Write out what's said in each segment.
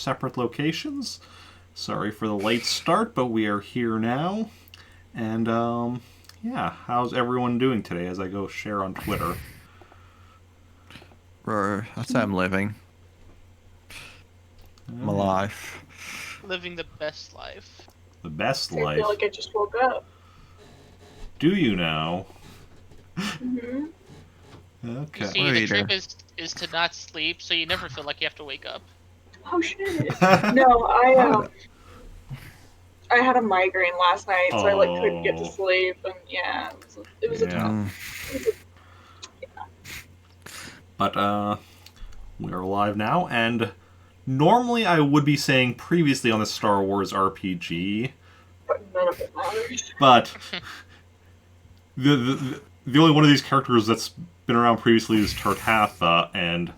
separate locations. Sorry for the late start, but we are here now. And, yeah, how's everyone doing today as I go share on Twitter? That's how I'm living. I'm alive. Living the best life. The best I life? feel like I just woke up. Do you now? Mm-hmm. Okay. You see, the trick is to not sleep, so you never feel like you have to wake up. Oh shit! No, I had a migraine last night, so I couldn't get to sleep, and yeah, it was a tough. But we're alive now, and normally I would be saying previously on the Star Wars RPG, But none of it matters. but the only one of these characters that's been around previously is Tartatha, and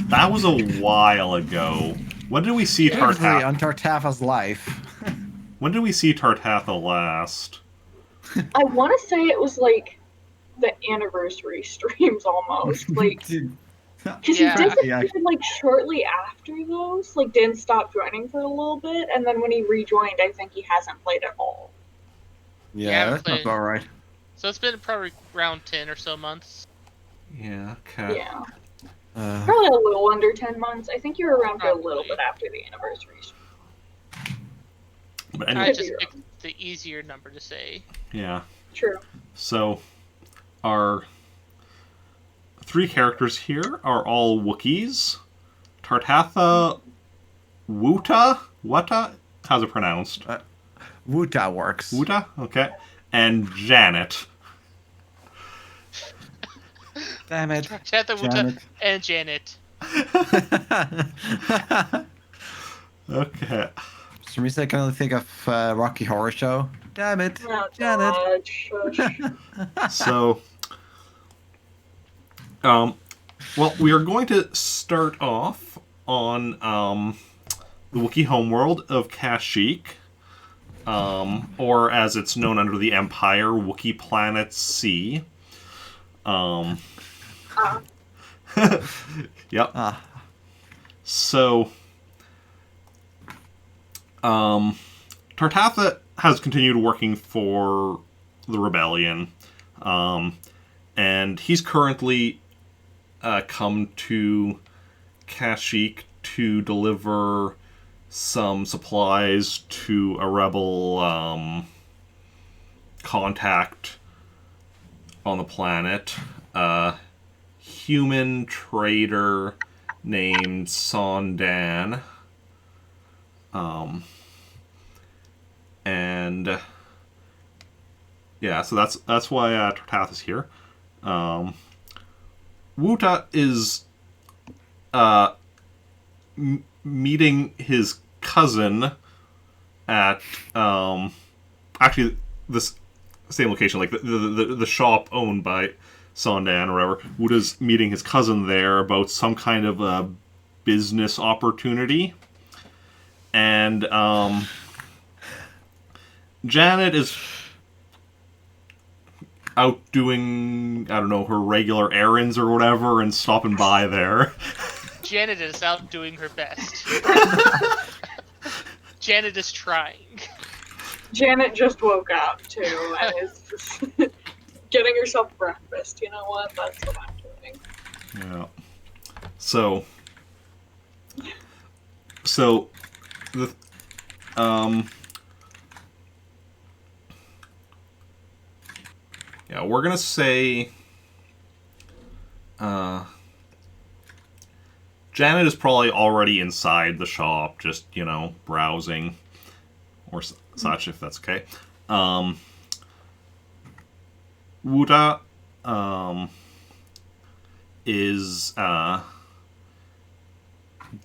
that was a while ago. When did we see Tartatha? On Tartatha's life. When did we see Tartatha last? I want to say it was like the anniversary streams almost, like because he disappeared like shortly after those, like didn't stop joining for a little bit, and then when he rejoined, I think he hasn't played at all. Yeah, that's not all right. So it's been probably around 10 or so months. Yeah. Okay. Yeah. Probably a little under 10 months. I think you were around for a little bit after the anniversary. But anyway, I just picked the easier number to say. Yeah. True. So, our three characters here are all Wookiees. Tartatha, Wuta? How's it pronounced? Wuta works. Wuta? Okay. And Janet. Damn it. Tartatha, Wuta, and Janet. Okay. For some reason I can only think of Rocky Horror Show. Damn it, Janet. So, well, we are going to start off on the Wookiee homeworld of Kashyyyk, or as it's known under the Empire, Wookiee Planet C. Yep. So, Tartatha has continued working for the rebellion, and he's currently come to Kashyyyk to deliver some supplies to a rebel contact on the planet, a human trader named Sondan. And yeah, so that's why Tartatha is here. Wuta is meeting his cousin at actually this same location, like the shop owned by Sondan or whatever. Wuta's meeting his cousin there about some kind of a business opportunity, and Janet is out doing, I don't know, her regular errands or whatever, and stopping by there. Janet is out doing her best. Janet is trying. Janet just woke up, too, and is just getting herself breakfast. You know what? That's what I'm doing. Yeah. So the yeah, we're gonna say Janet is probably already inside the shop, just, you know, browsing or such, if that's okay. Wuta is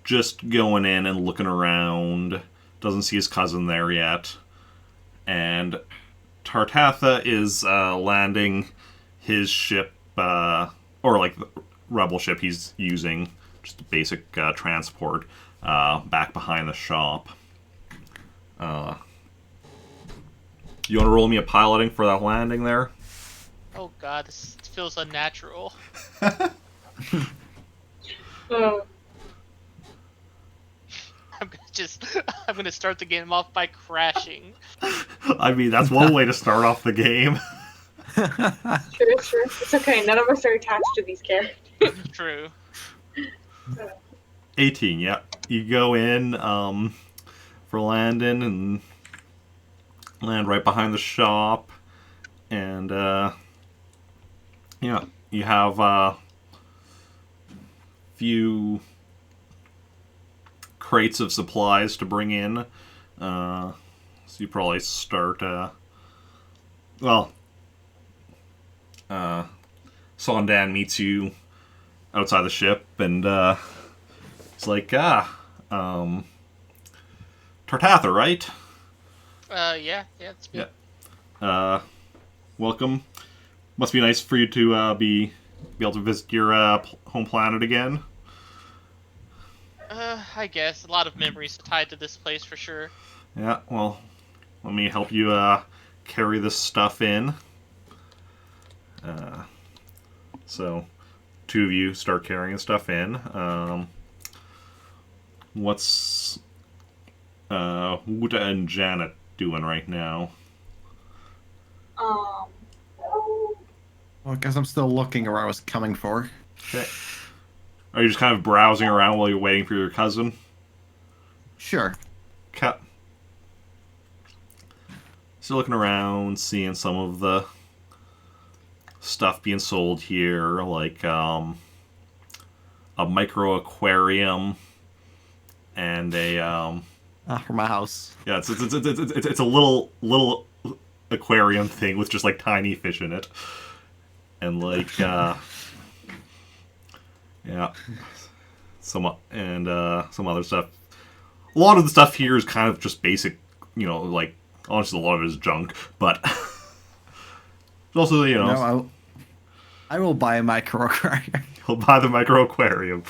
just going in and looking around, doesn't see his cousin there yet, and Tartatha is landing his ship, or like the rebel ship he's using, just a basic transport, back behind the shop. You want to roll me a piloting for that landing there? Oh god, this feels unnatural. I'm gonna start the game off by crashing. I mean, that's one way to start off the game. Sure. It's okay. None of us are attached to these characters. True. 18, yeah. You go in for Landon and land right behind the shop. And, yeah, you have a few crates of supplies to bring in. So you probably start, Sondan meets you outside the ship, and it's like, Tartatha, right? Yeah, it's me. Yeah. Welcome. Must be nice for you to be able to visit your home planet again. I guess a lot of memories tied to this place for sure. Yeah, well, let me help you carry this stuff in. So, two of you start carrying stuff in. What's Wuta and Janet doing right now? Well, I guess I'm still looking where I was coming for. Okay. Are you just kind of browsing around while you're waiting for your cousin? Sure. Okay. Still looking around, seeing some of the stuff being sold here, like a micro aquarium and a For my house. yeah, it's a little aquarium thing with just like tiny fish in it, and like yeah, some other stuff. A lot of the stuff here is kind of just basic, like honestly, a lot of it is junk, but also No, I will buy a micro aquarium. He'll buy the micro aquarium.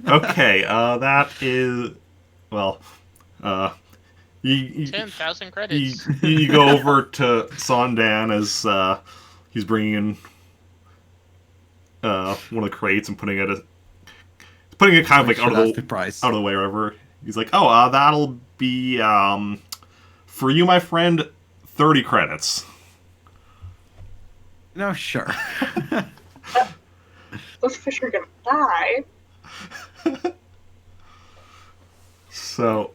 Okay, that is you 10,000 credits. you go over to Sondan as he's bringing in one of the crates and putting it kind of like out of the way, wherever. He's like, "Oh, that'll be for you, my friend, 30 credits." No, sure. Those fish are gonna die. So,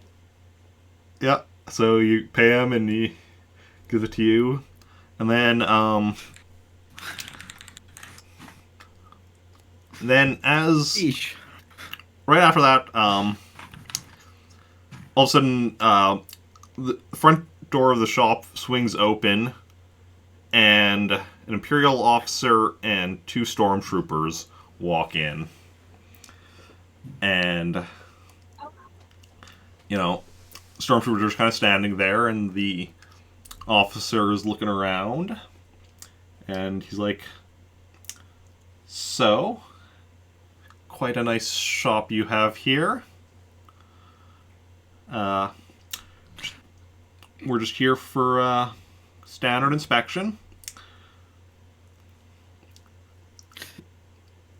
yeah. So you pay him and he gives it to you, and then as Eesh. right after that, all of a sudden, the front door of the shop swings open, and an Imperial officer and two stormtroopers walk in. And, stormtroopers are just kind of standing there, and the officer is looking around, and he's like, "So, quite a nice shop you have here. We're just here for standard inspection.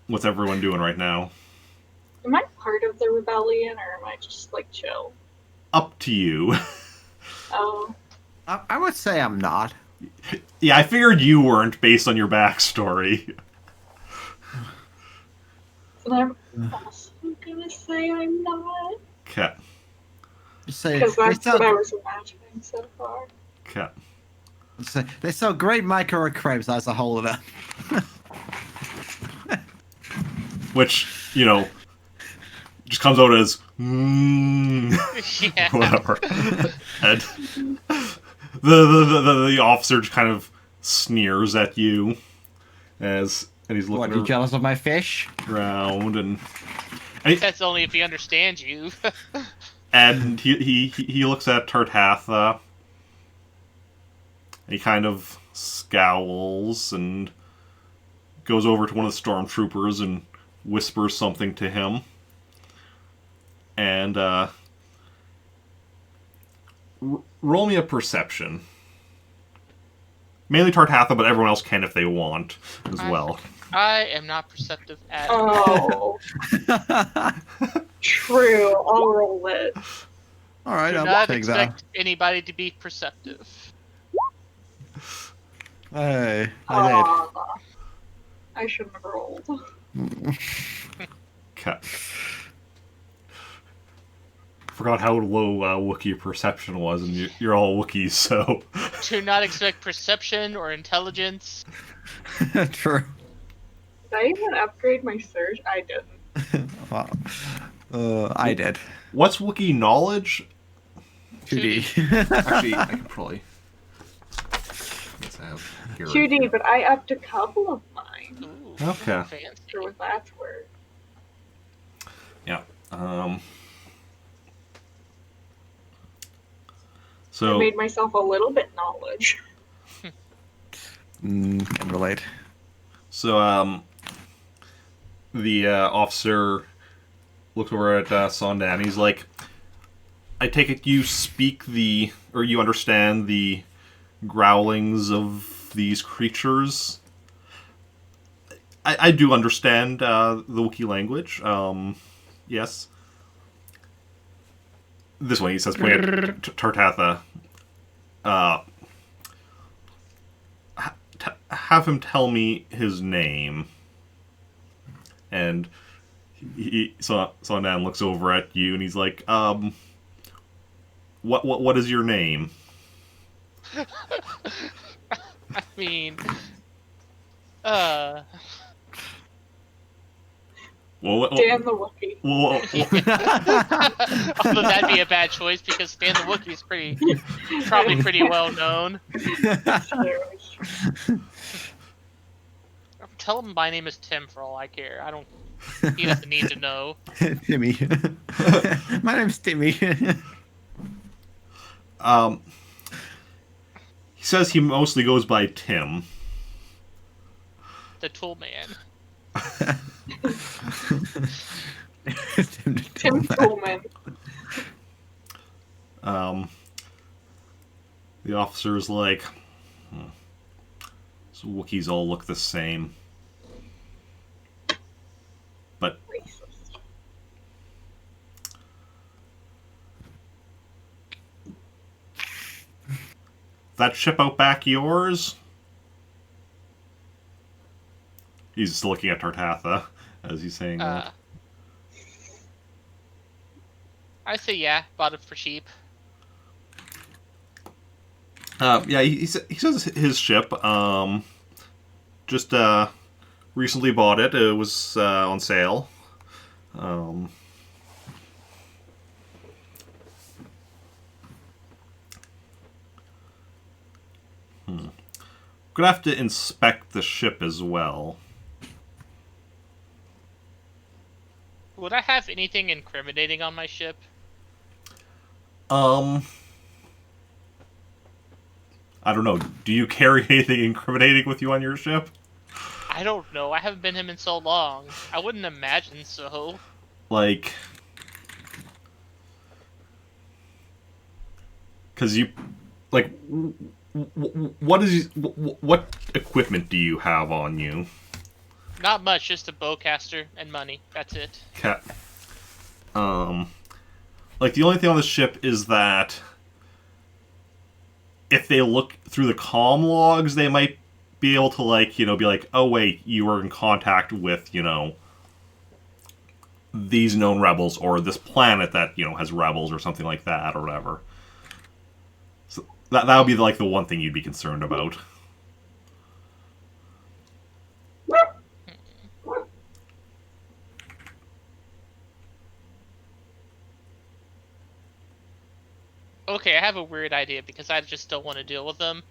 What's everyone doing right now?" Am I part of the rebellion, or am I just like chill? Up to you. Oh. I would say I'm not. Yeah, I figured you weren't based on your backstory. And I'm also gonna say I'm not. Okay. Because that's what I was imagining so far. Okay. They sell great micro aquariums as a whole of them. Which, just comes out as Yeah. whatever. And the officer just kind of sneers at you and he's looking What, are you jealous of my fish? around and That's only if he understands you. and he looks at Tartatha. He kind of scowls and goes over to one of the stormtroopers and whispers something to him. And roll me a perception. Mainly Tartatha, but everyone else can if they want as well. I am not perceptive at all. Oh. True. I'll roll it. All right, Do I'll not take that. expect anybody to be perceptive. Hey, I I shouldn't have rolled. did. Okay. Forgot how low Wookiee perception was, and you're all Wookiees, so... Do not expect perception or intelligence. True. Did I even upgrade my surge? I didn't. Wow. I did. What's Wookiee knowledge? 2D. Actually, I can probably... Let's have here. 2D, but I upped a couple of mine. Ooh, Okay. fancy. For what that's worth. Yeah. I So... made myself a little bit knowledge. Can relate. So, the officer looks over at Sondan. He's like, I take it you speak or you understand the growlings of these creatures? I do understand the Wookiee language. Yes. This one, he says, pointing at Tartatha. Have him tell me his name. And Sondan looks over at you, and he's like, what is your name? I mean, Dan the Wookiee. although that'd be a bad choice because Stan the Wookiee is probably pretty well known. Tell him my name is Tim for all I care. He doesn't need to know. Timmy. My name's Timmy. He says he mostly goes by Tim. The Tool Man. Tim Toolman. The officer's like, so Wookiees all look the same. But Racist. that ship out back yours? He's still looking at Tartatha as he's saying that. I say yeah, bought it for cheap. Yeah, he says his ship. Just recently bought it. It was on sale. Gonna have to inspect the ship as well. Would I have anything incriminating on my ship? I don't know. Do you carry anything incriminating with you on your ship? I don't know. I haven't been him in so long. I wouldn't imagine so. Like, because you, like, what equipment do you have on you? Not much, just a bowcaster and money. That's it. Okay. Like, the only thing on the ship is that if they look through the comm logs, they might be able to, like, be like, oh, wait, you were in contact with, these known rebels, or this planet that, has rebels, or something like that, or whatever. So that would be, like, the one thing you'd be concerned about. Okay, I have a weird idea because I just don't want to deal with them.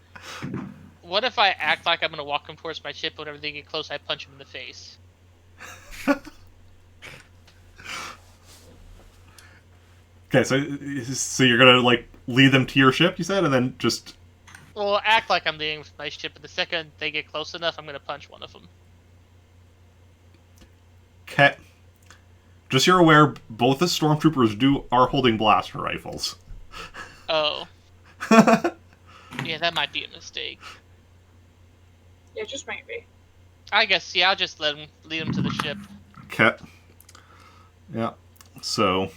What if I act like I'm going to walk them towards my ship, but whenever they get close, I punch them in the face? Okay, so you're gonna, like, lead them to your ship, you said, and then just... Well, act like I'm dealing with my ship, but the second they get close enough, I'm going to punch one of them. Okay. Just so you're aware, both the stormtroopers are holding blaster rifles. Oh. Yeah, that might be a mistake. Yeah, just maybe. I guess, yeah, I'll just lead them to the ship. Okay. Yeah. So,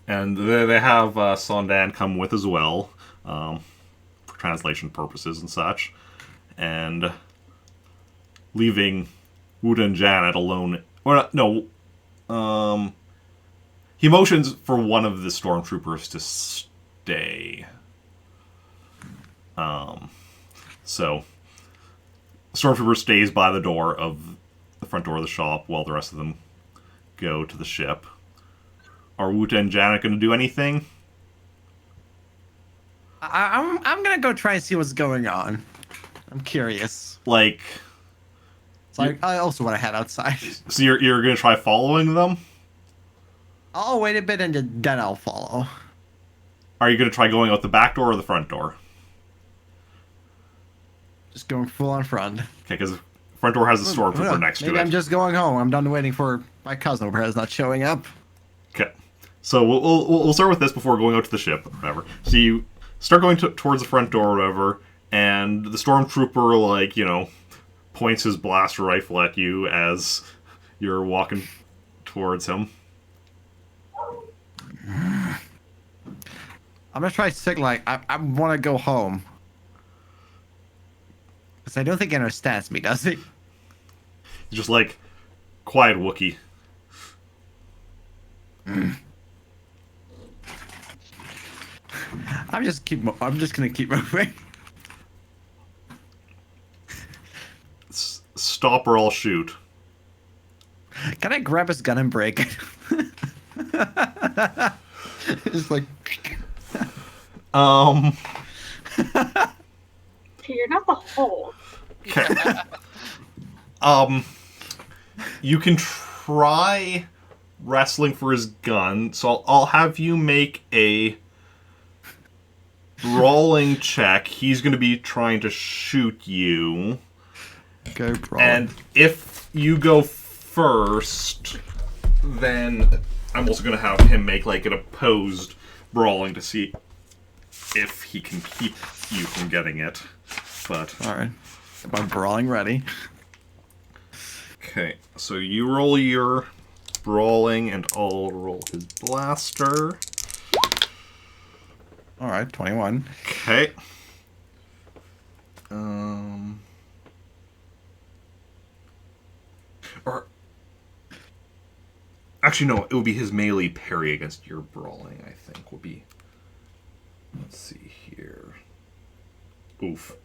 And they have Sondan come with as well, for translation purposes and such. And leaving Wuta and Janet alone. Or no, he motions for one of the stormtroopers to stay. So, the stormtrooper stays by the front door of the shop while the rest of them go to the ship. Are Wuta and Janet going to do anything? I'm gonna go try and see what's going on. I'm curious. Like, So I also want to head outside. so you're going to try following them? I'll wait a bit and then I'll follow. Are you going to try going out the back door or the front door? Just going full on front. Okay, because the front door has a stormtrooper next to it. Maybe I'm just going home. I'm done waiting for my cousin over here is not showing up. Okay, so we'll start with this before going out to the ship, or whatever. So you start going towards the front door, or whatever, and the stormtrooper, like, you know, points his blaster rifle at you as you're walking towards him. I'm gonna try to signal like I want to go home. Because I don't think he understands me, does he? He's just like, quiet Wookiee. I'm just gonna keep moving. Stop or I'll shoot. Can I grab his gun and break it? It's like. You're not the Hulk. Okay. You can try wrestling for his gun, so I'll have you make a brawling check. He's going to be trying to shoot you. Go brawling. And if you go first, then I'm also going to have him make like an opposed brawling to see if he can keep you from getting it. But alright. I'm brawling ready. Okay, so you roll your brawling and I'll roll his blaster. Alright, 21. Okay. Or actually no, it would be his melee parry against your brawling, I think, would be. Let's see here. Oof.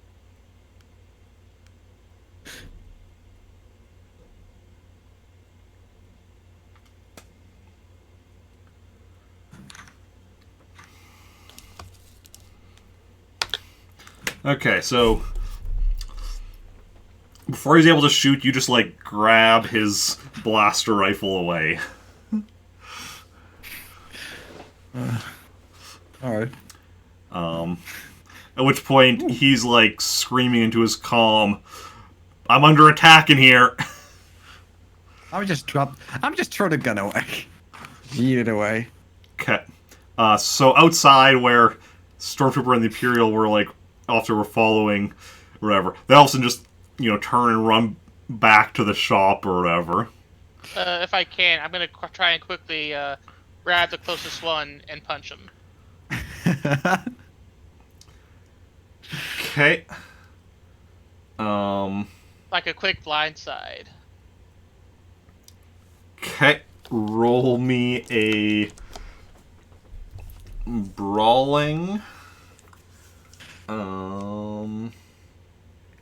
Okay, so before he's able to shoot, you just like grab his blaster rifle away. Alright. At which point he's like screaming into his comm, "I'm under attack in here." I'm just throw the gun away. Yeet it away. Okay. So outside where Stormtrooper and the Imperial were like after we're following whatever, they all of a sudden just, you know, turn and run back to the shop or whatever. If I can, I'm gonna try and quickly grab the closest one and punch him. Okay. Like a quick blindside. Okay. Roll me a brawling.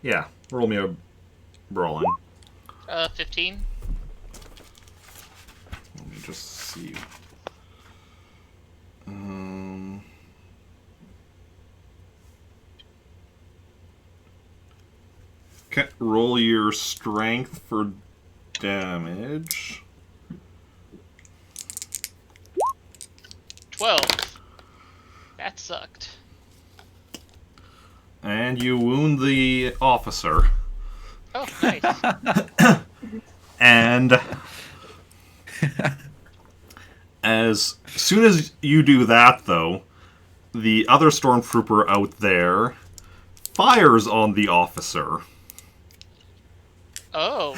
Yeah, roll me a brawling. 15. Let me just see. Okay, roll your strength for damage. 12. That sucked. And you wound the officer. Oh, nice. And as soon as you do that, though, the other stormtrooper out there fires on the officer. Oh.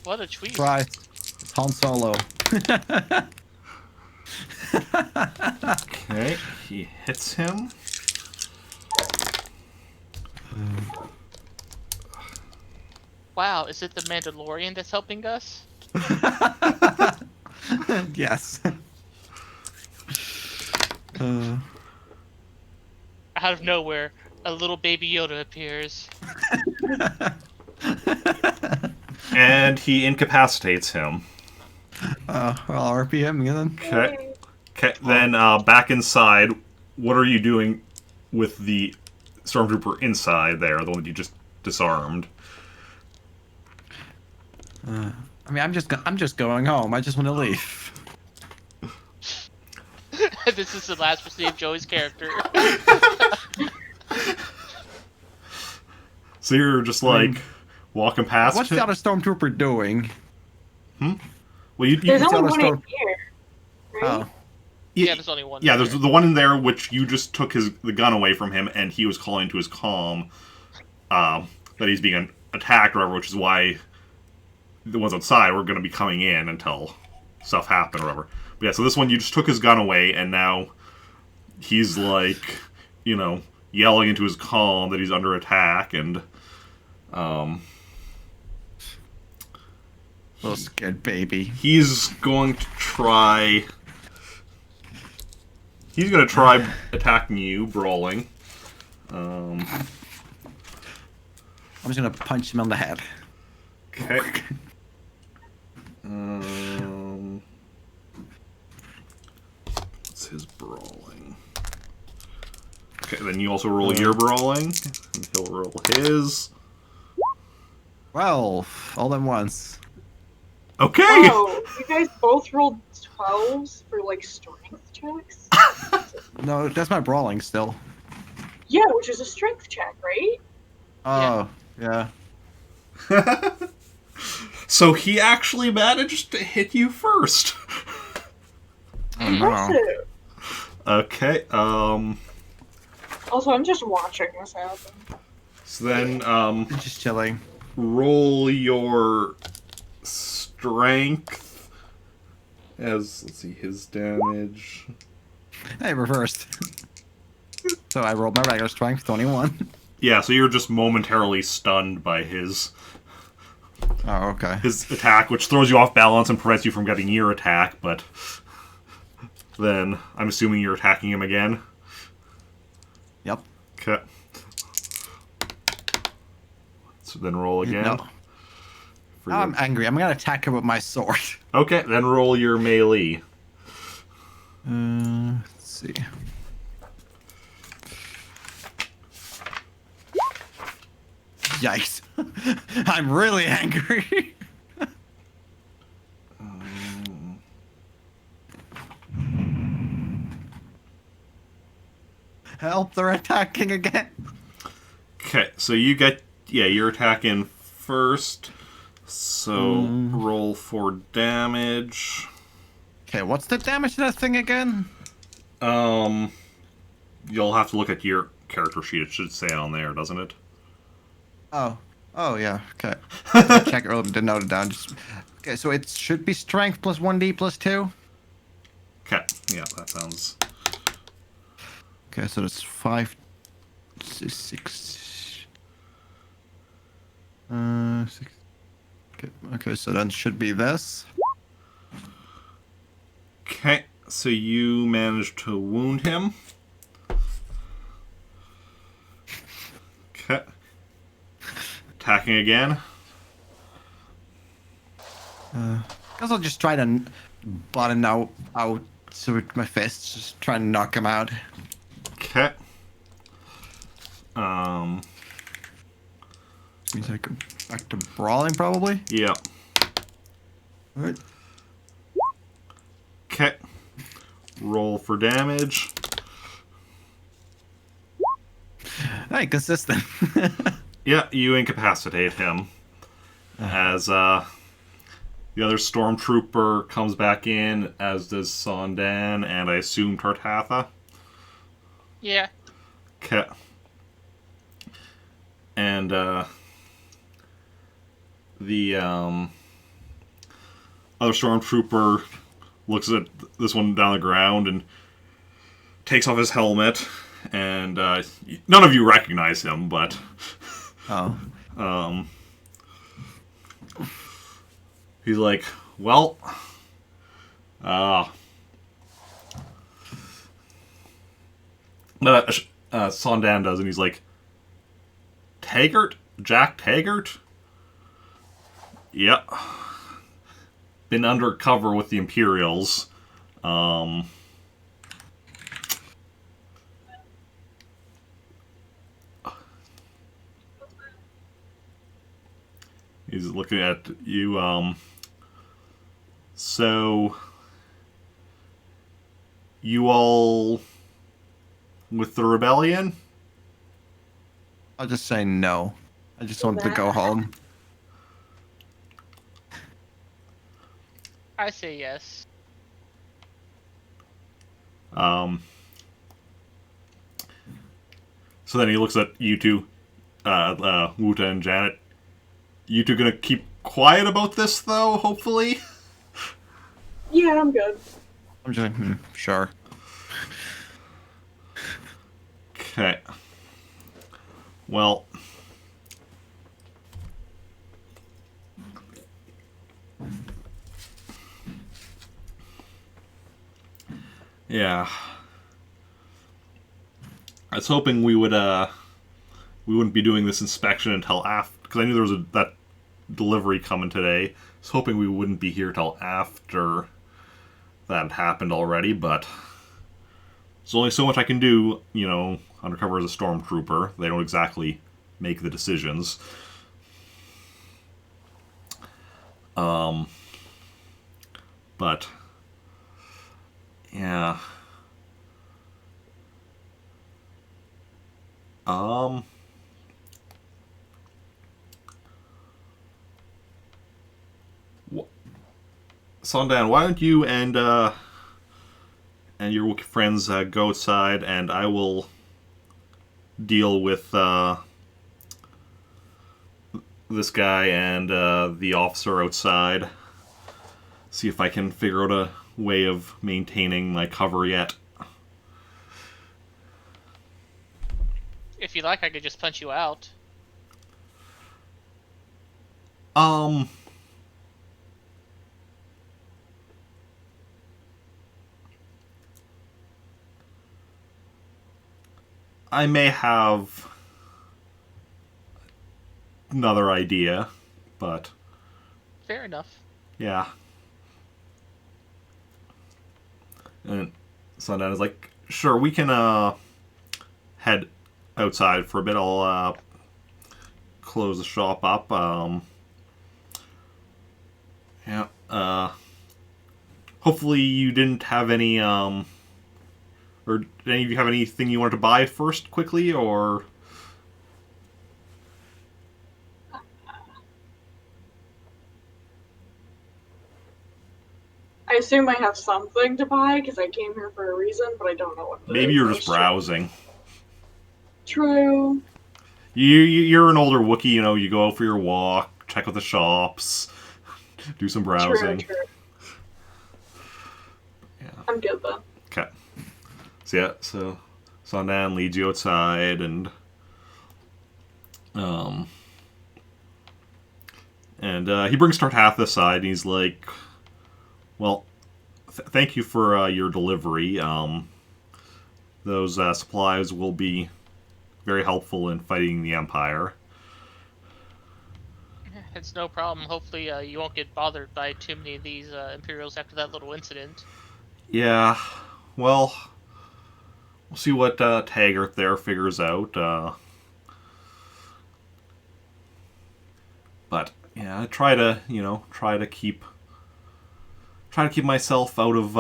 What a tweet. Try. It's Han Solo. Okay, he hits him. Wow, is it the Mandalorian that's helping us? Yes. Out of nowhere, a little baby Yoda appears. And he incapacitates him. Well, RPM again. Okay. Okay, then back inside, what are you doing with the stormtrooper inside there, the one that you just disarmed? I mean, I'm just going home. I just want to leave. This is the last we see of Joey's character. So you're just like walking past. What's the other stormtrooper doing? Well, There's What's the only other one in here, right? Oh, Yeah, there's only one. Yeah, there. there's the one in there which you just took the gun away from him, and he was calling to his comm that he's being attacked or whatever, which is why the ones outside were going to be coming in until stuff happened or whatever. But yeah, so this one you just took his gun away, and now he's like, yelling into his comm that he's under attack, and little scared baby. he's going to try. He's going to try attacking you, brawling. I'm just gonna punch him on the head. Okay. What's his brawling? Okay, then you also roll your brawling, and he'll roll his. 12, all at once. Okay! Wow, you guys both rolled 12s for like strength checks? No, that's my brawling still. Yeah, which is a strength check, right? Oh, yeah. So he actually managed to hit you first. Oh, no. Impressive. Okay, Also, I'm just watching this happen. so then, Just chilling. roll your strength as, let's see, his damage. Hey, reversed. So I rolled my regular strength, 21. Yeah, so you're just momentarily stunned by his Oh, okay. attack, which throws you off balance and prevents you from getting your attack, but then I'm assuming you're attacking him again. Yep. Okay. So then roll again. No. For your- I'm angry. I'm gonna attack her with my sword. Okay, then roll your melee. Let's see. Yikes. I'm really angry. Help, they're attacking again. Okay, so you're attacking first. So roll for damage. Okay, what's the damage to that thing again? You'll have to look at your character sheet. It should say on there, doesn't it? Oh, yeah, okay. Check it earlier, didn't note it down. Okay, so it should be strength plus 1d plus 2. Okay, yeah, that sounds... Okay, so that's 5, 6, 6. 6. Okay, so then should be this. Okay, so you managed to wound him. Okay. Attacking again. Guess I'll just try to button out so with my fists, just try and knock him out. Okay. Means I go back to brawling probably. Yeah. Alright. Okay. Roll for damage. Hey, consistent. Yeah, you incapacitate him. As the other stormtrooper comes back in, as does Sondan, and I assume Tartatha. Yeah. Okay. And the other stormtrooper looks at this one down the ground and takes off his helmet, and none of you recognize him, but he's like, well, Sondan does, and he's like, Taggart? Jack Taggart? Yep. Been undercover with the Imperials. He's looking at you, so you all with the rebellion? I'll just say no. I just wanted to go home. I say yes. So then he looks at you two, Wuta and Janet. You two gonna keep quiet about this, though, hopefully? Yeah, I'm good. I'm just sure. Okay. Well... yeah. I was hoping we wouldn't be doing this inspection until after, because I knew there was that delivery coming today. I was hoping we wouldn't be here till after that had happened already, but there's only so much I can do, you know, undercover as a stormtrooper. They don't exactly make the decisions. But yeah. Sondan, why don't you and your Wookiee friends go outside, and I will deal with this guy and the officer outside. See if I can figure out a way of maintaining my cover yet. If you like, I could just punch you out. I may have another idea, but... Fair enough. yeah. And Sundown is like, sure, we can head outside for a bit. I'll close the shop up. Yeah. Hopefully you didn't have any or did any of you have anything you wanted to buy first quickly, or... I assume I have something to buy because I came here for a reason, but I don't know what. Maybe you're just browsing. True. You're an older Wookiee, you know, you go out for your walk, check out the shops, do some browsing. True. Yeah. I'm good then. Okay. So yeah, so Sondan leads you outside, and he brings Tartatha aside, and he's like, well, thank you for your delivery. Those supplies will be very helpful in fighting the Empire. It's no problem. Hopefully you won't get bothered by too many of these Imperials after that little incident. Yeah, well, we'll see what Taggart there figures out. But yeah, I try to keep myself out of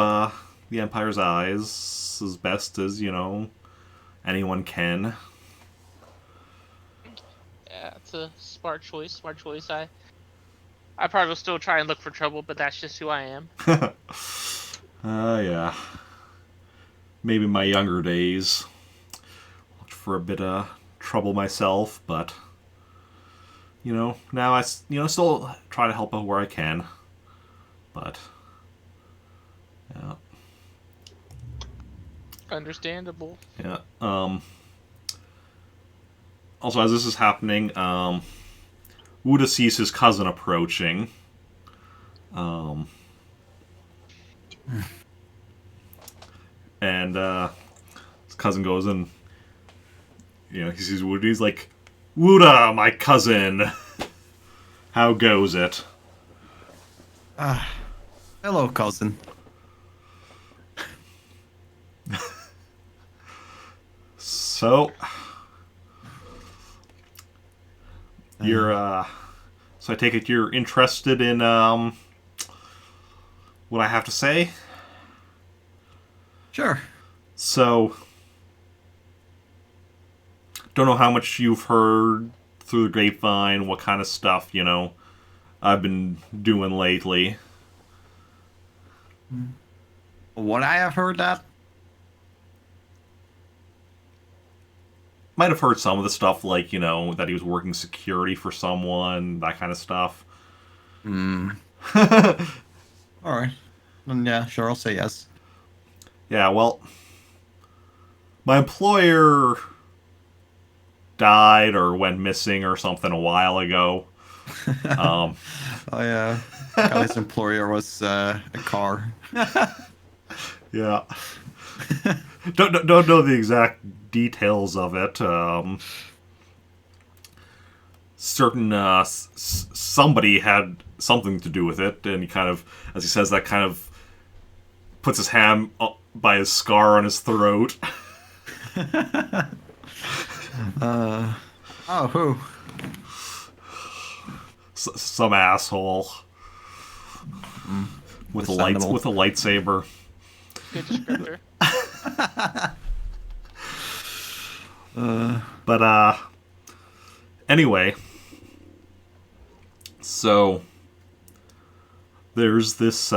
the Empire's eyes as best as, you know, anyone can. Yeah, it's a smart choice. I probably will still try and look for trouble, but that's just who I am. Yeah. Maybe in my younger days, looked for a bit of trouble myself, but you know, now I still try to help out where I can. But yeah, Understandable. yeah. Also, as this is happening, Wuta sees his cousin approaching. And his cousin goes and, he sees Wuta. He's like, "Wuta, my cousin, how goes it?" Hello, cousin. So, so I take it you're interested in, what I have to say? Sure. So, don't know how much you've heard through the grapevine, what kind of stuff, I've been doing lately. What I have heard that? Might have heard some of the stuff, like, that he was working security for someone, that kind of stuff. Alright. Then yeah, sure, I'll say yes. Yeah, well, my employer died or went missing or something a while ago. Oh yeah. His employer was a car. Yeah. Don't know the exact details of it. Certain somebody had something to do with it, and he kind of, as he says, that kind of puts his hand up by his scar on his throat. Oh, who? Some asshole with a lightsaber. Good descriptor. But anyway, so there's this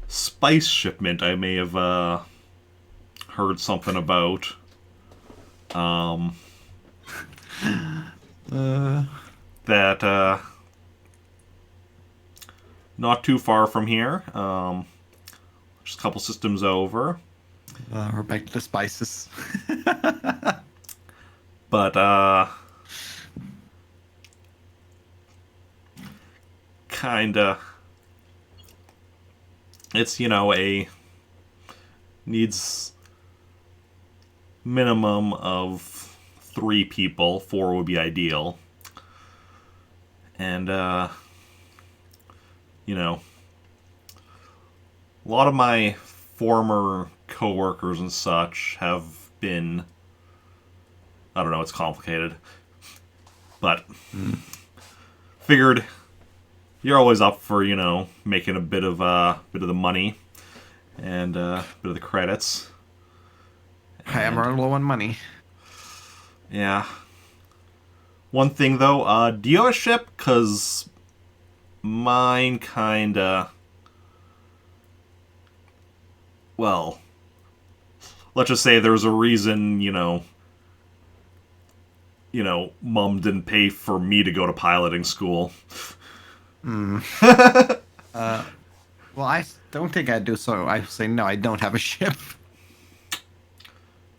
spice shipment I may have heard something about. That not too far from here, just a couple systems over. We're back to the spices. But kinda, it's needs minimum of 3 people. 4 would be ideal. And a lot of my former coworkers and such have been, I don't know, it's complicated, but figured you're always up for making a bit of the money and a bit of the credits. I am running low on money. Yeah. One thing though, do you have a ship? 'Cause mine kinda, well, let's just say there's a reason, Mom didn't pay for me to go to piloting school. Well, I don't think I do, so I say no, I don't have a ship.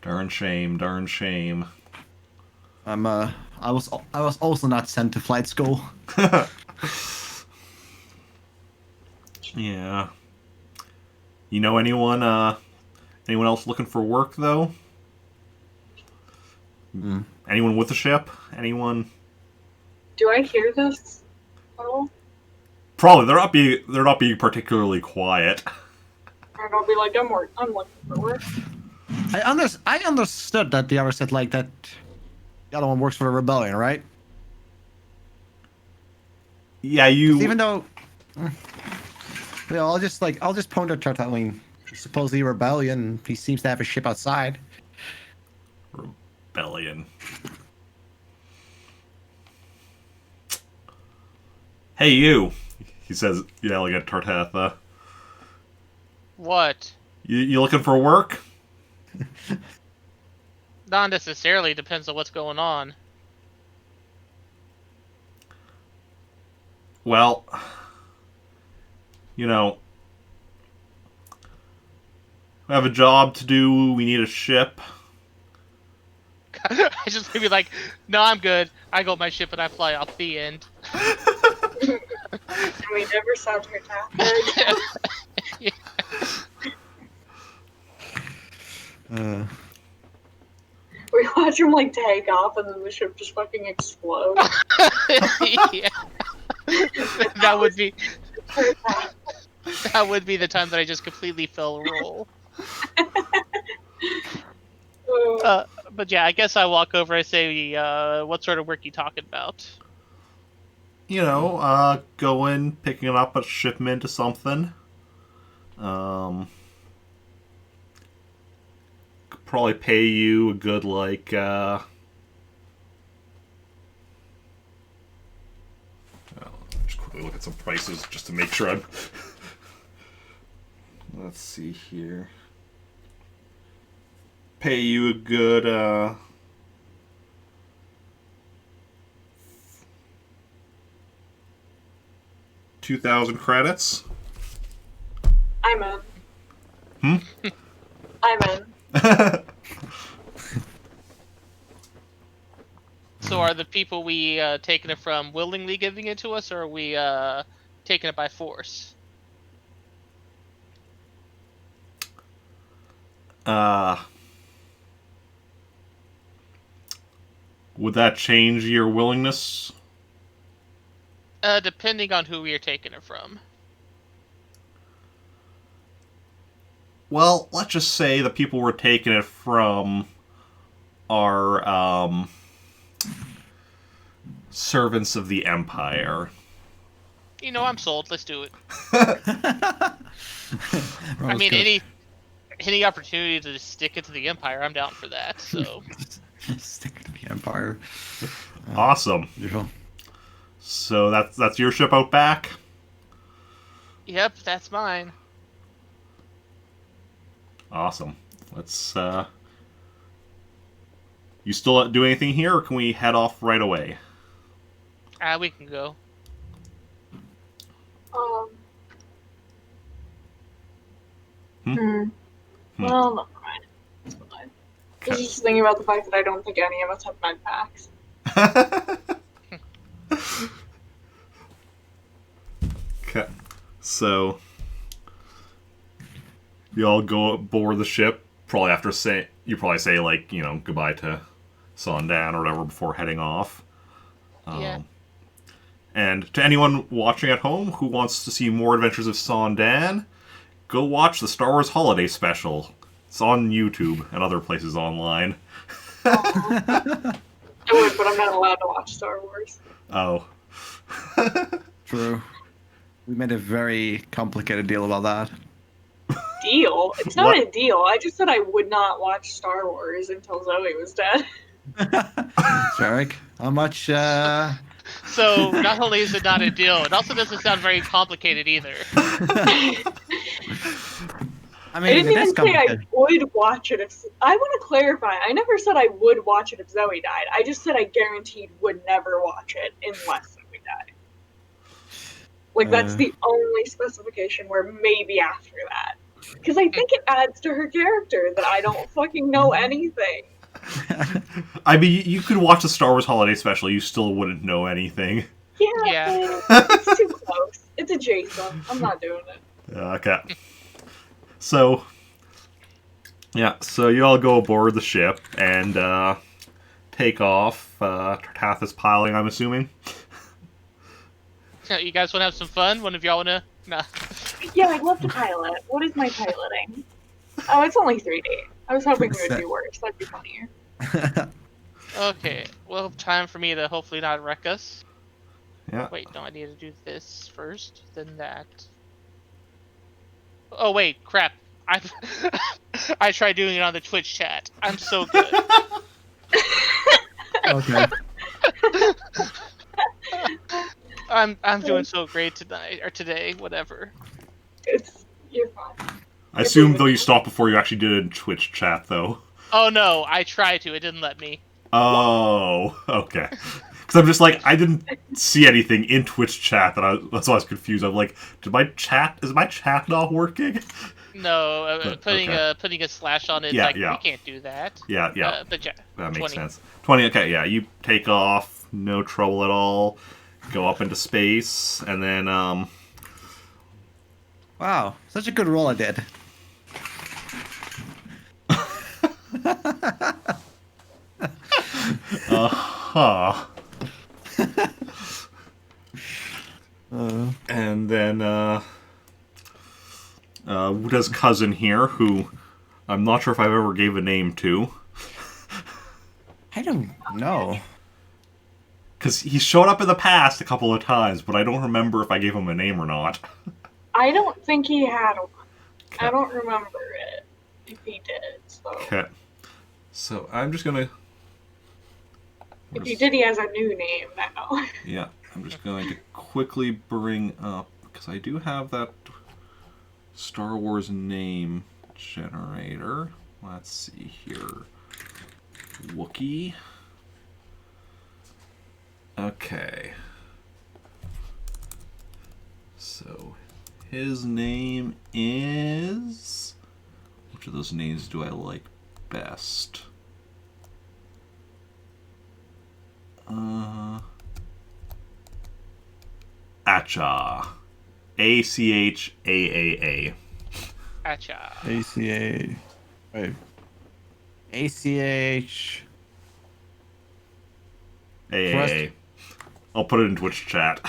Darn shame, darn shame. I was also not sent to flight school. Yeah. Anyone else looking for work though? Anyone with a ship? Anyone? Do I hear this at all? Probably. They're not being particularly quiet. And I'll be like, I'm looking for work. I understood that the other said like that. The other one works for the rebellion, right? Yeah, you. Even though, I'll just point at Tartatha. I mean, supposedly rebellion. He seems to have a ship outside. Rebellion. Hey, you. He says, yelling at Tartatha. What? You looking for work? Not necessarily. Depends on what's going on. Well, you know, we have a job to do. We need a ship. I just maybe like, no, I'm good. I go my ship and I fly off the end. And we never saw Tartatha. Yeah. We watch him like take off, and then the ship just fucking explodes. Yeah. That would be the time that I just completely fell a roll. But yeah, I guess I walk over. I say, "What sort of work you talking about?" You know, going, picking up a shipment or something. Could probably pay you a good, like, just quickly look at some prices just to make sure I'm... Let's see here. Pay you a good, 2,000 credits. I'm in. Hmm? I'm in. So are the people we taking it from willingly giving it to us, or are we taking it by force? Would that change your willingness? Depending on who we are taking it from. Well, let's just say the people we're taking it from are servants of the Empire. You know, I'm sold. Let's do it. Well, I mean, good. any opportunity to stick it to the Empire, I'm down for that. So Stick to the Empire. Awesome. Beautiful. So that's your ship out back? yep, that's mine. Awesome. Let's, You still do anything here, or can we head off right away? We can go. Hmm? Well, never mind. It's fine. I was just thinking about the fact that I don't think any of us have med packs. Okay. So, you all go aboard the ship, probably after you probably say, like, you know, goodbye to Sondan or whatever before heading off. Yeah. And to anyone watching at home who wants to see more adventures of Sondan, go watch the Star Wars Holiday Special. It's on YouTube and other places online. I would, but I'm not allowed to watch Star Wars. Oh. True. We made a very complicated deal about that. Deal? It's not What? a deal. I just said I would not watch Star Wars until Zoe was dead. Jarek, how much? So not only is it not a deal, it also doesn't sound very complicated either. I I mean, didn't it is even say I complicated. would watch it if... I want to clarify. I never said I would watch it if Zoe died. I just said I guaranteed would never watch it unless Zoe died. Like, that's the only specification where maybe after that. Because I think it adds to her character that I don't fucking know anything. I mean, you could watch the Star Wars Holiday Special, you still wouldn't know anything. Yeah. But it's too close. It's adjacent. I'm not doing it. Okay. So, yeah, so you all go aboard the ship and take off. Tartatha's piloting, I'm assuming. You guys want to have some fun? One of y'all want to? Nah. Yeah, I'd love to pilot. What is my piloting? Oh, it's only 3D. I was hoping we would do worse. That'd be funnier. Okay. Well, time for me to hopefully not wreck us. Yeah. Wait, no, I need to do this first, then that. Oh wait, crap! I tried doing it on the Twitch chat. I'm so good. Okay. I'm doing so great tonight or today, whatever. You're fine. I assume, though, you stopped before you actually did it in Twitch chat, though. Oh no, I tried to. It didn't let me. Oh, okay. Because I'm just like, I didn't see anything in Twitch chat that's why I was confused. I'm like, is my chat not working? No, But, putting okay. a slash on it, Yeah, it's like, yeah. we can't do that. Yeah, yeah. But yeah, That makes 20. sense. 20, okay, yeah. You take off, no trouble at all. Go up into space, and then, Wow, such a good roll I did. huh. And then, Wuta's cousin here, who I'm not sure if I've ever gave a name to. I don't know. Because he's shown up in the past a couple of times, but I don't remember if I gave him a name or not. I don't think he had one. Okay. I don't remember it if he did. So Okay. So I'm just gonna. if he did, he has a new name now. Yeah, I'm just going to quickly bring up, because I do have that Star Wars name generator. Let's see here. Wookiee. Okay. So his name is... Which of those names do I like best? Acha. Achaaa. Acha. ACA. Wait. ACH. AAA. I'll put it in Twitch chat.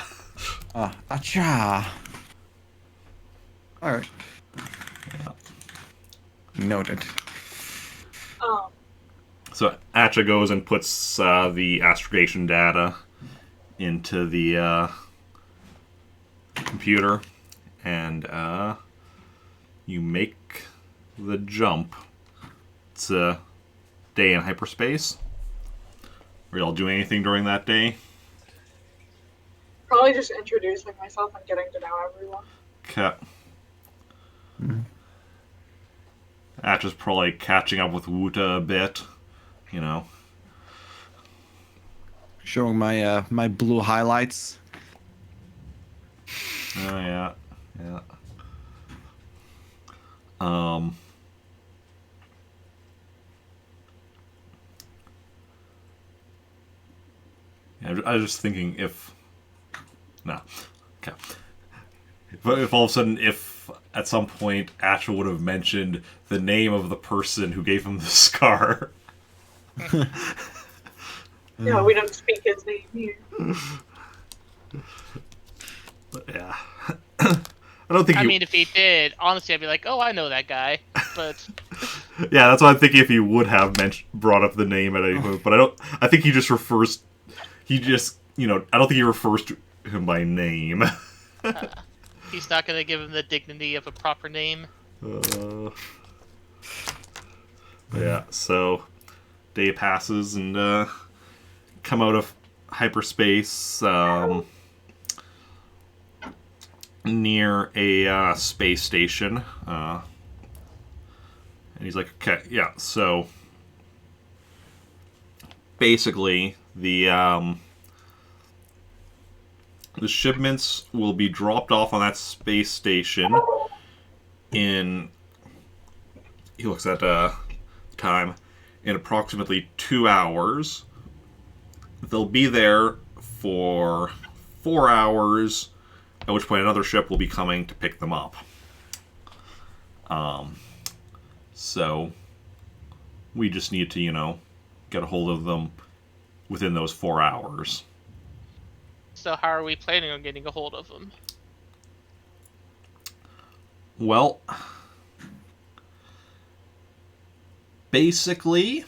Acha. Alright. Noted. So Acha goes and puts the astrogation data into the computer, and you make the jump. It's a day in hyperspace. Are y'all doing anything during that day? Probably just introducing myself and getting to know everyone. Okay. Acha's probably catching up with Wuta a bit, you know. Showing my my blue highlights. Oh yeah, yeah. Yeah, I was just thinking if... No. Okay. But if all of a sudden, if at some point Acha would have mentioned the name of the person who gave him the scar. Yeah, we don't speak his name here. But yeah. I don't think I mean, if he did, honestly, I'd be like, oh, I know that guy. But yeah, that's what I'm thinking if he would have brought up the name at any point. But I think he just refers... He just, you know, I don't think he refers to him by name. he's not going to give him the dignity of a proper name. Yeah, so day passes and come out of hyperspace near a space station. And he's like, okay, yeah, so basically the shipments will be dropped off on that space station in... He looks at time, in approximately 2 hours. They'll be there for 4 hours, at which point another ship will be coming to pick them up. So we just need to, you know, get a hold of them within those 4 hours. So how are we planning on getting a hold of him? Well, basically,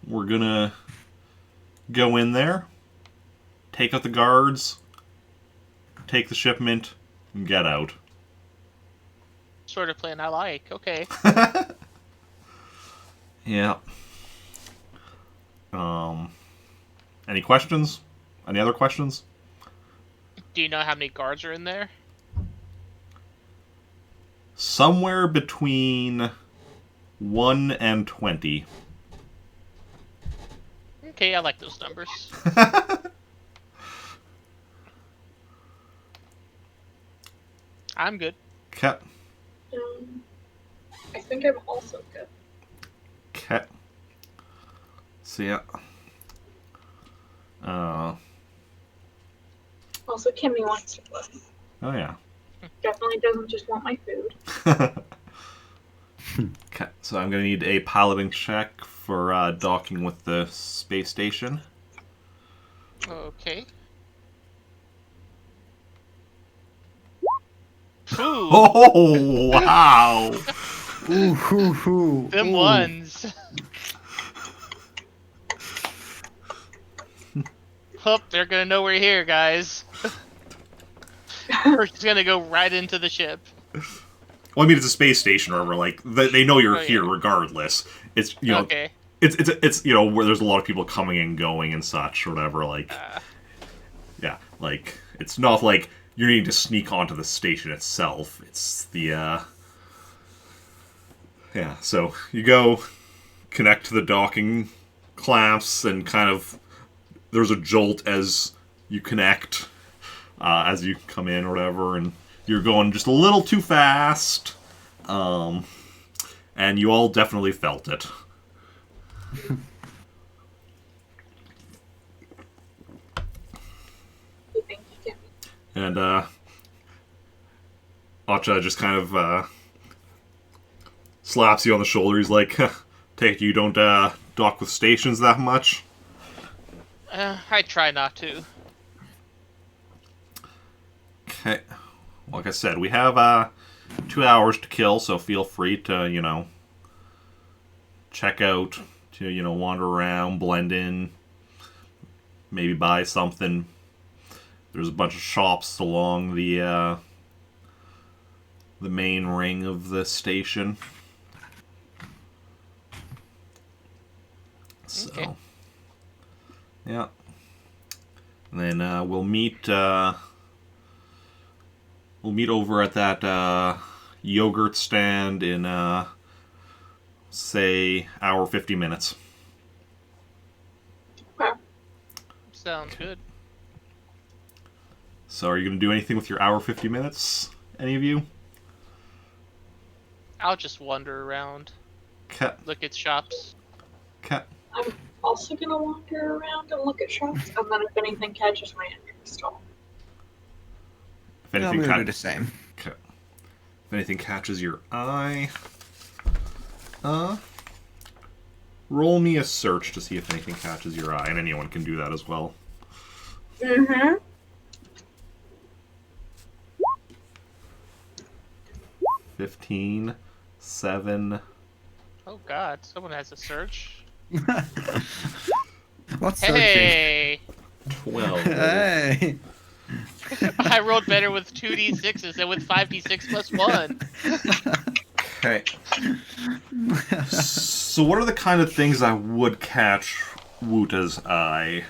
we're gonna go in there, take out the guards, take the shipment, and get out. Sort of plan I like. Okay. Yeah. Any questions? Any other questions? Do you know how many guards are in there? Somewhere between 1 and 20. Okay, I like those numbers. I'm good. Okay. I think I'm also good. Okay. So yeah. Also, Kimmy wants to play. Oh yeah. Definitely doesn't just want my food. Okay. So I'm gonna need a piloting check for docking with the space station. Okay. Ooh, Oh wow! Ooh, hoo, hoo. them Ooh. ones. Hope they're gonna know we're here, guys. We're just gonna go right into the ship. Well, I mean, it's a space station, remember? Like they know you're Oh, yeah. here regardless. It's you know, Okay. it's you know where there's a lot of people coming and going and such or whatever. Like yeah, like it's not like you're needing to sneak onto the station itself. It's the yeah. So you go connect to the docking clamps and kind of there's a jolt as you connect as you come in or whatever, and you're going just a little too fast, and you all definitely felt it. Thank you, Kimmy. And Acha just kind of slaps you on the shoulder. He's like, "Take it you don't dock with stations that much." I try not to. Okay. Like I said, we have 2 hours to kill, so feel free to check out, to wander around, blend in, maybe buy something. There's a bunch of shops along the main ring of the station. So, Okay. yeah. And then we'll meet over at that yogurt stand in say hour 50 minutes. Okay. Sounds good. So are you going to do anything with your hour 50 minutes? Any of you? I'll just wander around, Okay. look at shops. Okay. I'm also gonna wander around and look at shops, and then if anything catches my interest, I'll... If I'm anything gonna do the same. Okay. If anything catches your eye, roll me a search to see if anything catches your eye, and anyone can do that as well. Mm-hmm. 15, 7. Oh God, someone has a search. What's searching? Hey, 12. Hey. I rolled better with 2d6s than with 5d6 plus 1. Okay. So what are the kind of things I would catch Wuta's eye?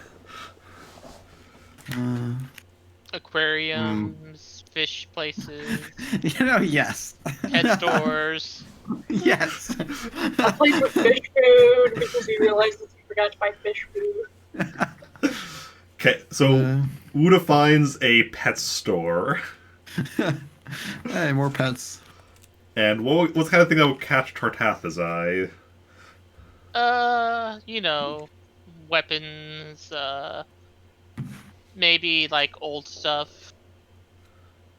Aquariums, fish places, Yes. pet stores. Yes. A place with fish food because he realizes he forgot to buy fish food. Okay, so Wuta finds a pet store. Hey, more pets. And what kind of thing that would catch Tartatha's eye? Weapons, maybe like old stuff.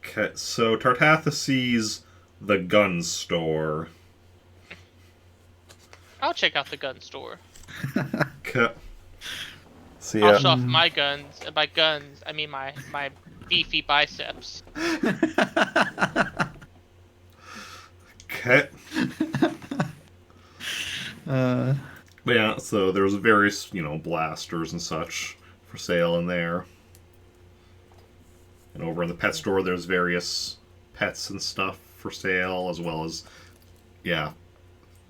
Okay, so Tartatha sees the gun store. I'll check out the gun store. Okay. So I'll yeah. show off my guns. And by guns, I mean my beefy biceps. Okay. But yeah, so there's various, blasters and such for sale in there. And over in the pet store, there's various pets and stuff for sale, as well as,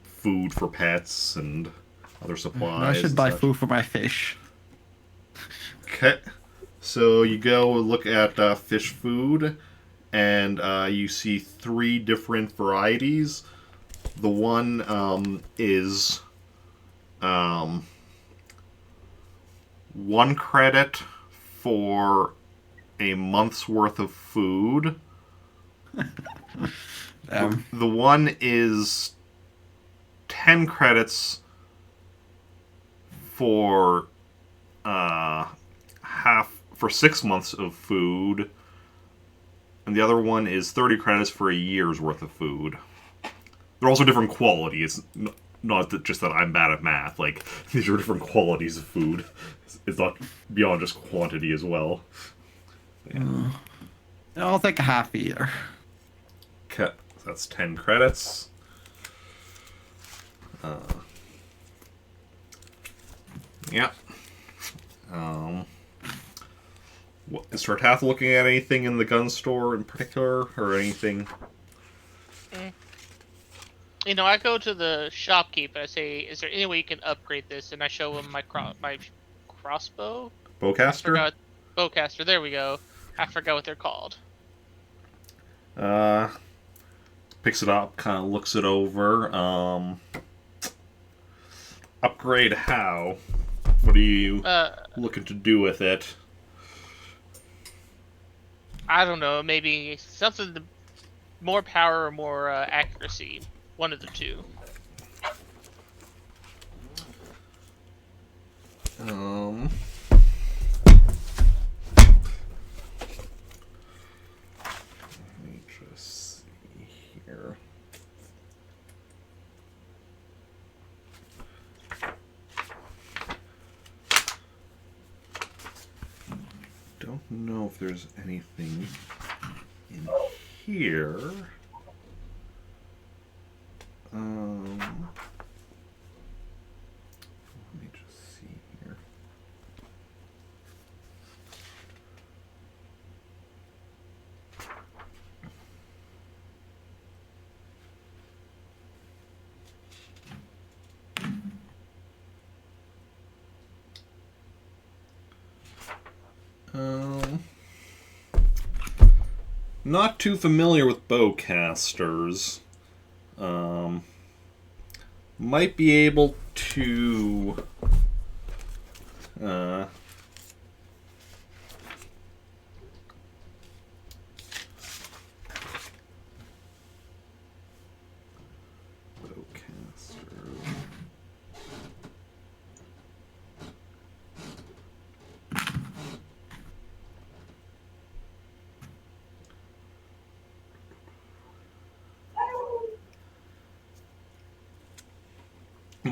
food for pets and other supplies. I should buy food for my fish. Okay. So you go look at fish food, and you see 3 different varieties. The one is 1 credit for a month's worth of food. The one is 10 credits for for 6 months of food, and the other one is 30 credits for a year's worth of food. They're also different qualities. Not that just that I'm bad at math. Like, these are different qualities of food. It's not beyond just quantity as well. Yeah. I'll take a half a year. Okay, so that's 10 credits. Yeah. Is Tartatha looking at anything in the gun store in particular, or anything? You know, I go to the shopkeeper. I say, "Is there any way you can upgrade this?" And I show him my crossbow. Bowcaster? Bowcaster. There we go. I forgot what they're called. Picks it up, kind of looks it over. Upgrade how? What are you looking to do with it? I don't know. Maybe something more power or more accuracy. One of the two. Let me just see here. Don't know if there's anything in here. Let me just see here. Not too familiar with bowcasters. Might be able to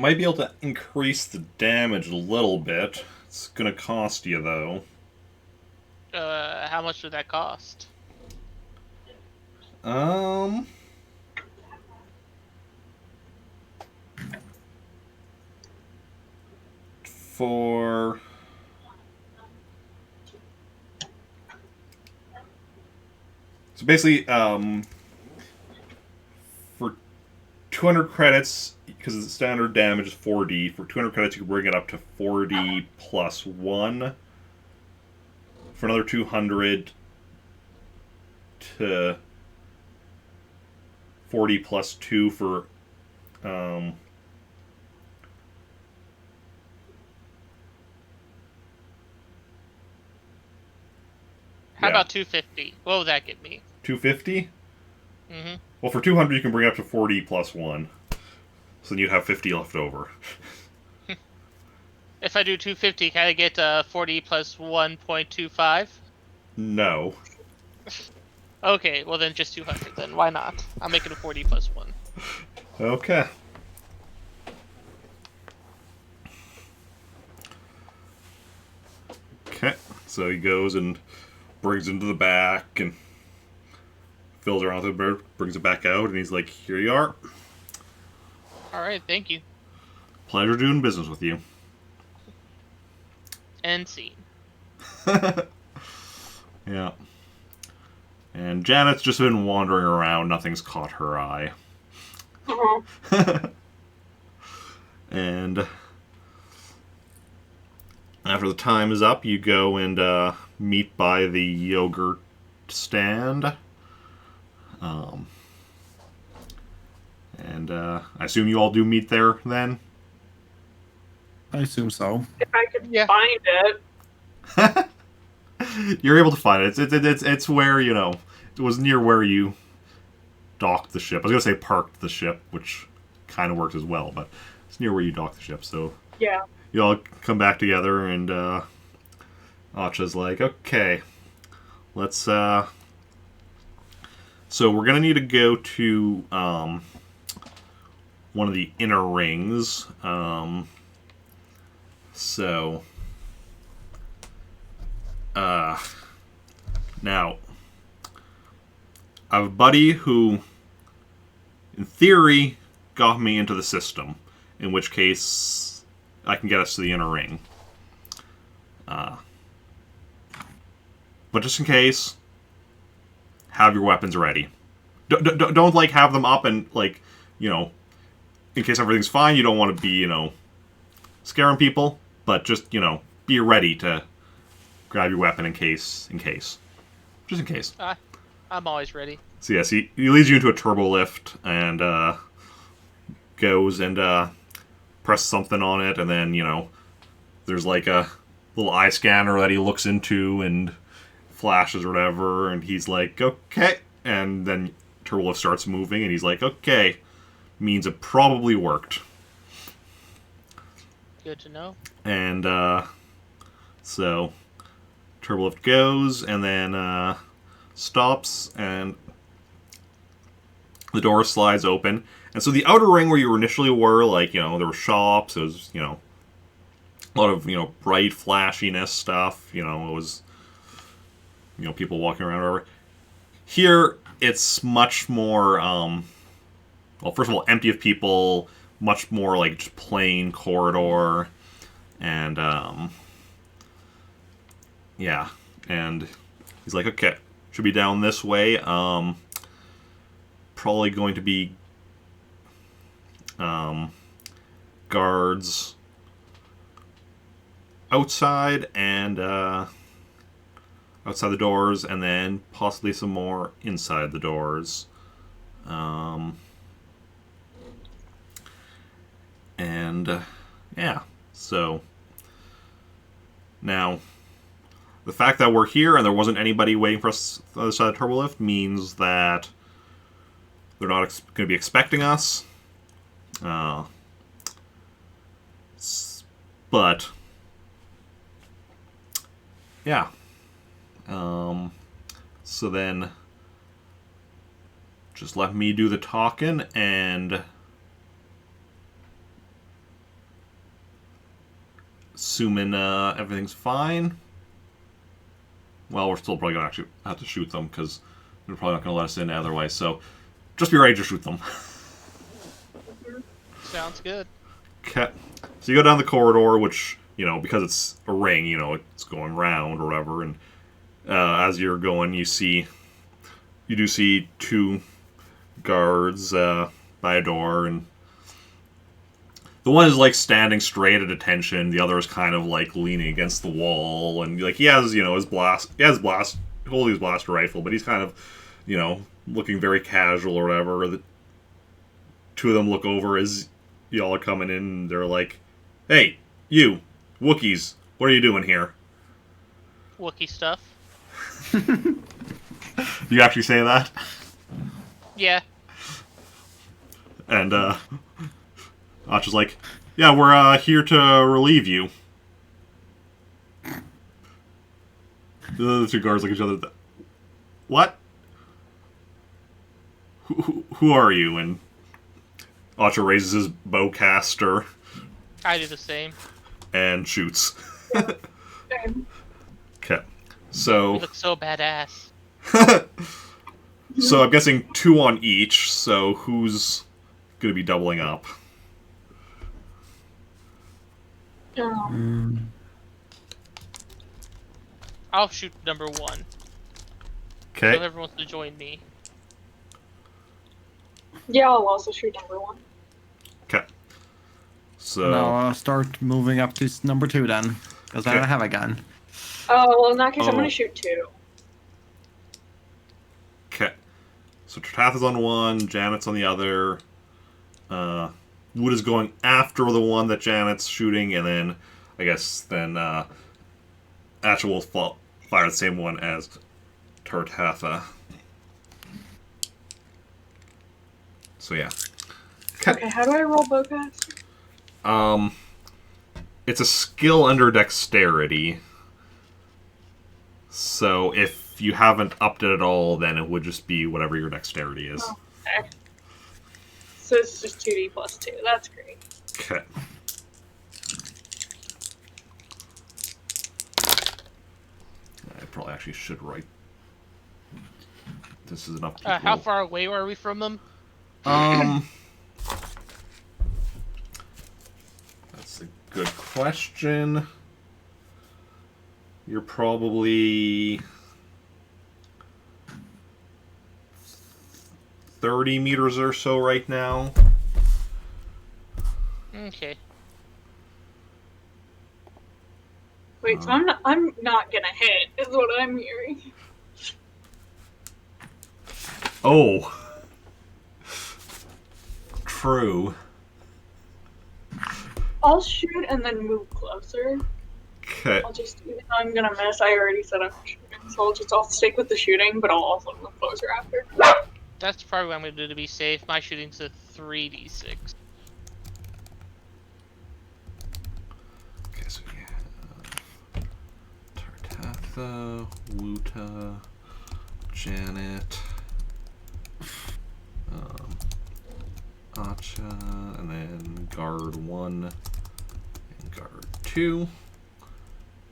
might be able to increase the damage a little bit. It's gonna cost you, though. How much would that cost? For... So basically, for 200 credits, because the standard damage is 4D, for 200 credits you can bring it up to 4D plus 1. For another 200 to 4D plus 2 for... How about 250? What would that get me? 250? Mm-hmm. Well, for 200 you can bring it up to 4D plus 1. So then you'd have 50 left over. If I do 250, can I get 40 plus 1.25? No. Okay, well then just 200 then. Why not? I'll make it a 40 plus 1. Okay. Okay, so he goes and brings it into the back and fills around with it, brings it back out, and he's like, "Here you are. Alright, thank you. Pleasure doing business with you." End scene. Yeah. And Janet's just been wandering around. Nothing's caught her eye. And after the time is up, you go and meet by the yogurt stand. And I assume you all do meet there then? I assume so. If I could Yeah. find it. You're able to find it. It's where, you know, it was near where you docked the ship. I was gonna say parked the ship, which kind of works as well, but it's near where you docked the ship. So Yeah. you all come back together, and Acha's like, okay, let's. So we're gonna need to go to one of the inner rings. So. Now, I have a buddy who, in theory, got me into the system, in which case I can get us to the inner ring. But just in case, have your weapons ready. Don't like have them up and like, you know, in case everything's fine. You don't want to be, you know, scaring people, but just, you know, be ready to grab your weapon in case. Just in case. I'm always ready. So yes, he leads you into a turbo lift and goes and presses something on it, and then, you know, there's like a little eye scanner that he looks into and flashes or whatever, and he's like, okay, and then turbo lift starts moving, and he's like, okay, means it probably worked. Good to know. And so turbo lift goes, and then stops, and the door slides open. And so the outer ring where you initially were, like, you know, there were shops, it was, you know, a lot of, you know, bright flashiness stuff, you know, it was, you know, people walking around or whatever. Here, it's much more, well, first of all, empty of people, much more like just plain corridor, and, yeah, and he's like, okay, should be down this way, probably going to be, guards outside and, outside the doors, and then possibly some more inside the doors. Yeah, so now the fact that we're here and there wasn't anybody waiting for us on the other side of the turbo lift means that they're not going to be expecting us. But yeah. So then just let me do the talking, and assuming everything's fine. Well, we're still probably going to actually have to shoot them because they're probably not going to let us in otherwise. So just be ready to shoot them. Sounds good. Okay. So you go down the corridor, which, you know, because it's a ring, you know, it's going round or whatever, and as you're going, you do see two guards by a door, and the one is like standing straight at attention, the other is kind of like leaning against the wall, and like he has, you know, holding his blaster rifle, but he's kind of, you know, looking very casual or whatever. The two of them look over as y'all are coming in, and they're like, hey, you, Wookiees, what are you doing here? Wookiee stuff. Do you actually say that? Yeah. And Acha's like, yeah, we're here to relieve you. The other two guards look at each other. What? Who are you? And Acha raises his bowcaster. I do the same. And shoots. Okay. So You look so badass. so I'm guessing 2 on each, so who's going to be doubling up? I'll shoot number 1. Okay. So everyone wants to join me. Yeah, I'll also shoot number 1. Okay. So Now I'll start moving up to number 2 then, because I Okay. don't have a gun. Oh, well, in that case, I'm Oh. gonna shoot 2. Okay. So Tartatha's on one, Janet's on the other. Wuta's going after the one that Janet's shooting, and then I guess then Asha will fire the same one as Tartatha. So yeah. Okay, how do I roll bowcast? It's a skill under dexterity. So if you haven't upped it at all, then it would just be whatever your dexterity is. Oh, okay. So it's just 2d plus 2. That's great. Okay. I probably actually should write. This is enough people. How far away are we from them? That's a good question. You're probably 30 meters or so right now. Okay. Wait, so I'm not gonna hit, is what I'm hearing. Oh. True. I'll shoot and then move closer. Okay. I'll just, even though I'm gonna miss, I already said I'm shooting, so I'll stick with the shooting, but I'll also move closer after. That's probably what I'm going to do to be safe. My shooting's a 3d6. Okay, so we have Tartatha, Wuta, Janet, Acha, and then guard 1 and guard 2.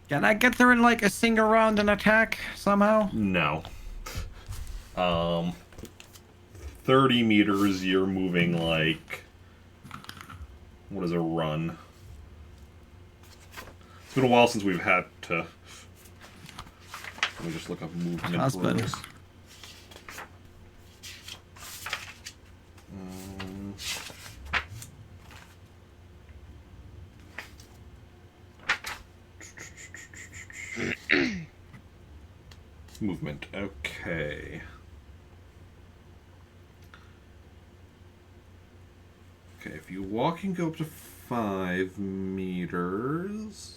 Can I get there in like a single round and attack somehow? No. 30 meters, you're moving like... What is a run? It's been a while since we've had to... Let me just look up movement Husband. rules. Movement, okay. Okay, if you walk and go up to 5 meters...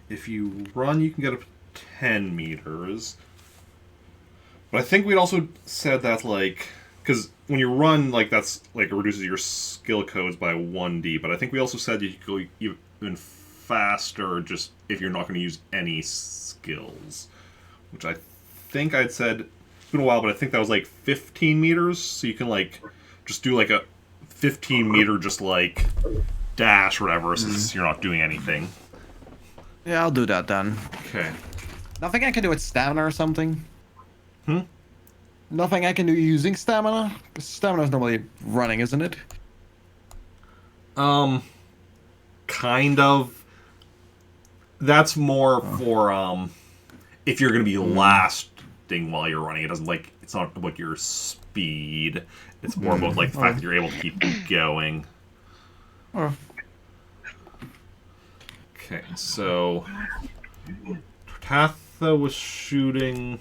if you run, you can get up to 10 meters. But I think we'd also said that, like... Because when you run, like, that's, like, it reduces your skill codes by 1d. But I think we also said you could go even faster just if you're not going to use any skills. Which I think I'd said... It's been a while, but I think that was, like, 15 meters. So you can, like, just do, like, a 15-meter just, like, dash or whatever, since you're not doing anything. Yeah, I'll do that then. Okay. Nothing I can do with stamina or something? Hmm? Nothing I can do using stamina? Stamina's normally running, isn't it? Kind of. That's more for, if you're going to be lasting while you're running. It doesn't, like, it's not about your speed. It's more about, like, the fact that you're able to keep going. Oh. Okay, so... Tartatha was shooting...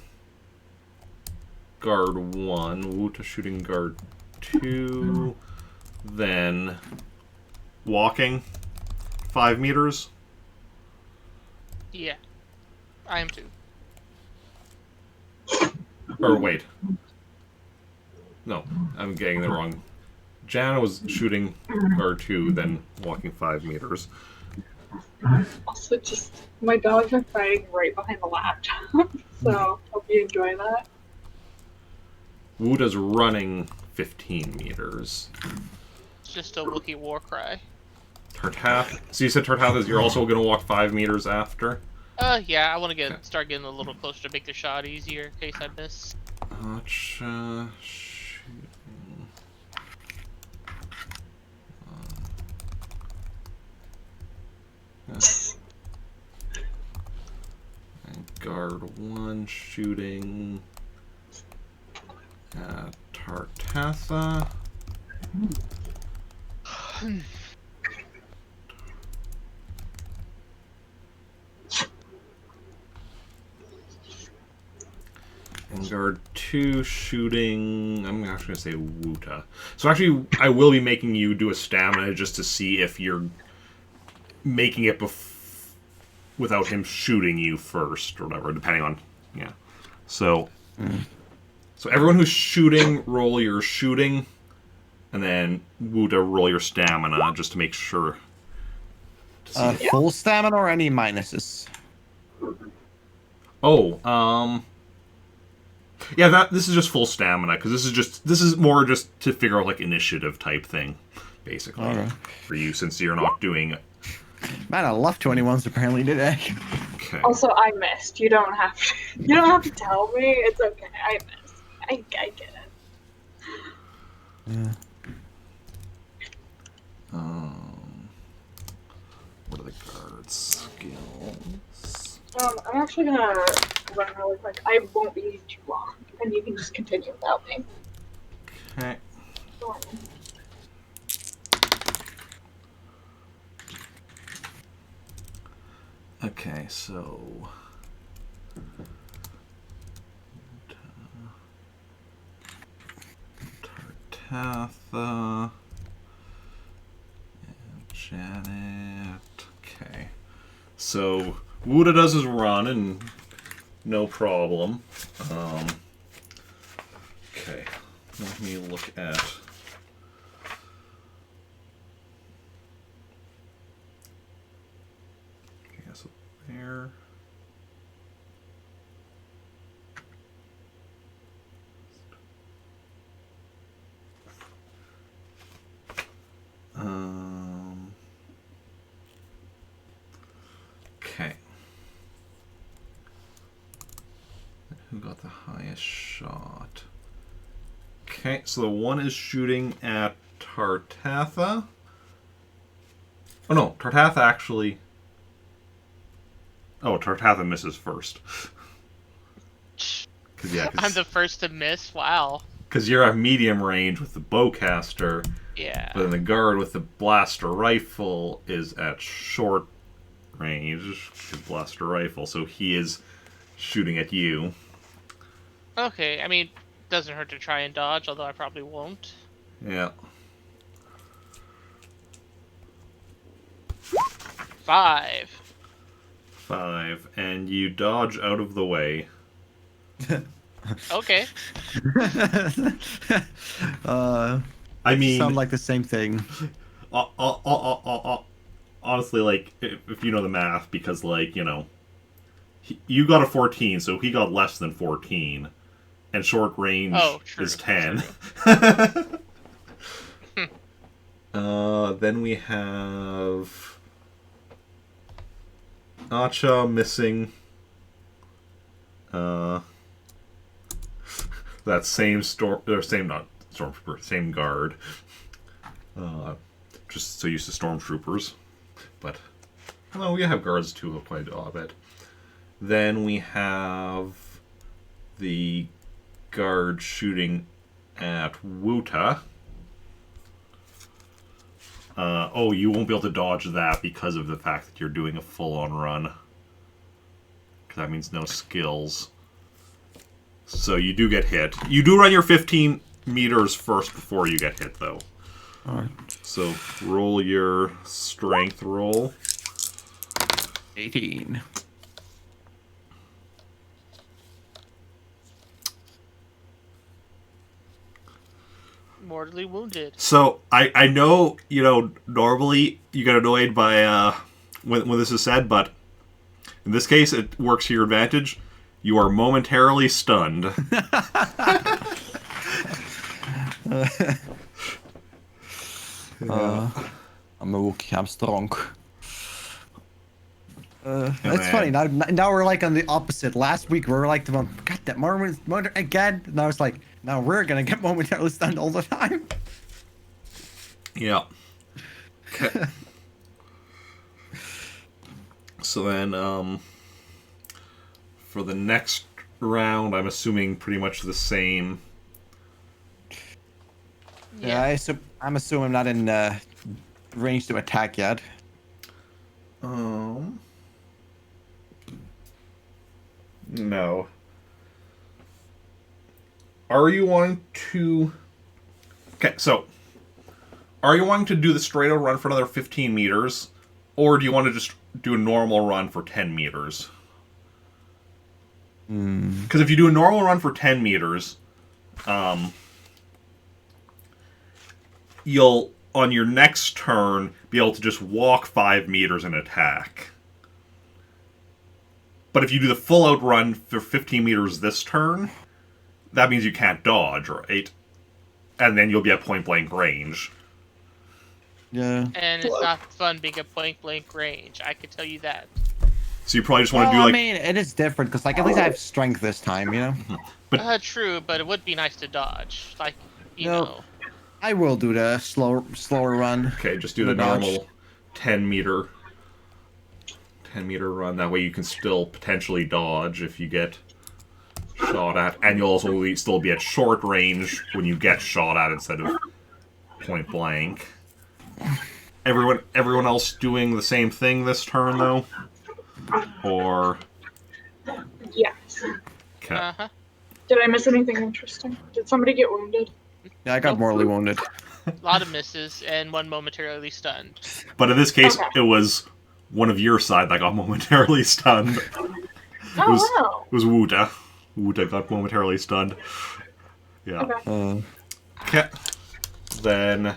guard 1, Wuta shooting guard 2, then walking 5 meters. Yeah. I am too. Or wait. No, I'm getting the wrong. Jana was shooting guard 2, then walking 5 meters. Also, just, my dogs are fighting right behind the laptop, so hope you enjoy that. Wuta's running 15 meters. It's just a Wookiee war cry. Tartatha. So you said Tartatha, you're also going to walk 5 meters after? Yeah, I want to start getting a little closer to make the shot easier in case I miss. Acha shooting. And guard 1 shooting at Tartatha. there are 2 shooting. I'm actually going to say Wuta. So actually, I will be making you do a stamina just to see if you're making it without him shooting you first or whatever, depending on, yeah. So, so everyone who's shooting, roll your shooting, and then Wuta, roll your stamina just to make sure. Full stamina or any minuses? Oh, yeah, this is just full stamina because this is more just to figure out like initiative type thing, basically, for you since you're not doing. Man, I love 21s apparently today. Okay. Also, I missed. You don't have to. You don't have to tell me. It's okay. I missed. I get it. Yeah. What are the guards' skills? I'm actually gonna run really quick. I won't be too long, and you can just continue without me. Okay. Okay, so Tartatha and Janet. Okay, so Wuta does his run and no problem. Okay, let me look at. So there. Okay. Who got the highest shot? Okay, so the one is shooting at Tartatha. Oh no, Tartatha actually. Oh, Tartatha misses first. I'm the first to miss. Wow. Because you're at medium range with the bowcaster. Yeah. But then the guard with the blaster rifle is at short range. His blaster rifle, so he is shooting at you. Okay, I mean, doesn't hurt to try and dodge, although I probably won't. Yeah. 5. 5, and you dodge out of the way. Okay. I mean, sound like the same thing. Honestly, like if you know the math, because like you got a 14, so he got less than 14, and short range is 10. Then we have Acha missing. That same same guard. Just so used to stormtroopers, but well, we have guards too quite a bit. Then we have the guard shooting at Wuta. Oh, you won't be able to dodge that because of the fact that you're doing a full-on run. Because that means no skills. So you do get hit. You do run your 15 meters first before you get hit, though. Alright. So roll your strength roll. 18. Mortally wounded. So I know normally you get annoyed by when this is said, but in this case it works to your advantage. You are momentarily stunned. I'm a Wookiee. I'm strong. That's funny. Now we're like on the opposite. Last week we were like the one. God, that moment again. And I was like, now we're gonna get momentarily stunned all the time. Yeah. Okay. So then, for the next round, I'm assuming pretty much the same. Yeah, I'm assuming I'm not in range to attack yet. No. Are you wanting to... Okay, so... Are you wanting to do the straight out run for another 15 meters? Or do you want to just do a normal run for 10 meters? Because if you do a normal run for 10 meters, you'll, on your next turn, be able to just walk 5 meters and attack. But if you do the full out run for 15 meters this turn, that means you can't dodge, right? And then you'll be at point blank range. Yeah. And it's not fun being at point blank range. I can tell you that. So you probably just want to do I like... mean, it is different because like at least I have strength this time, you know. True, but it would be nice to dodge. Like, you No. know. I will do the slower run. Okay, just do the normal 10 meter run. That way you can still potentially dodge if you get shot at, and you'll also still be at short range when you get shot at instead of point blank. Everyone else doing the same thing this turn though, or Yes. okay. Uh-huh. Did I miss anything interesting? Did somebody get wounded? Yeah, I got mortally wounded. A lot of misses and one momentarily stunned. But in this case, Okay. it was one of your side that got momentarily stunned. Oh, It was Wuta. Wuta got momentarily stunned. Yeah. Okay. Okay. Then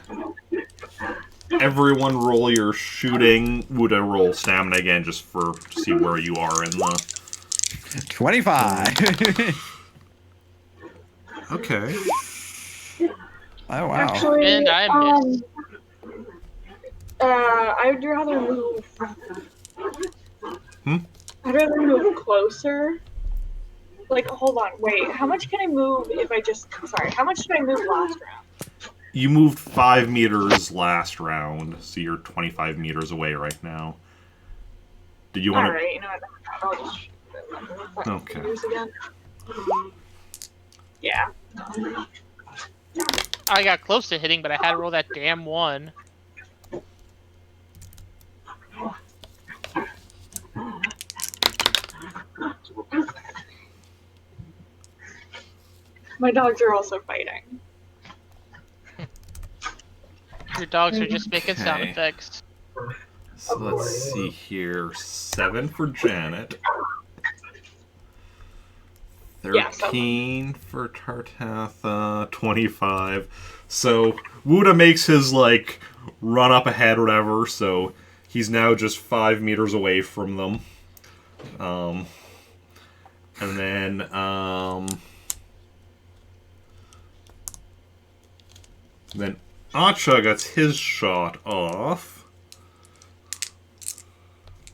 everyone roll your shooting. Wuta roll stamina again just to see where you are in the... 25. Okay. Oh wow. Actually, And I missed. I'd rather move. Hmm? I'd rather move closer. Like, hold on, wait. How much can I move if I just? Sorry, how much did I move last round? You moved 5 meters last round, so you're 25 meters away right now. Did you want to... Alright, you know what? I'll just. Okay. Meters again. Yeah. I got close to hitting, but I had to roll that damn one. My dogs are also fighting. Your dogs are just making sound Okay. effects. So let's see here. 7 for Janet. Yeah, 13 for Tartatha. 25. So Wuta makes his, like, run up ahead or whatever, so he's now just 5 meters away from them. And then, then Acha gets his shot off.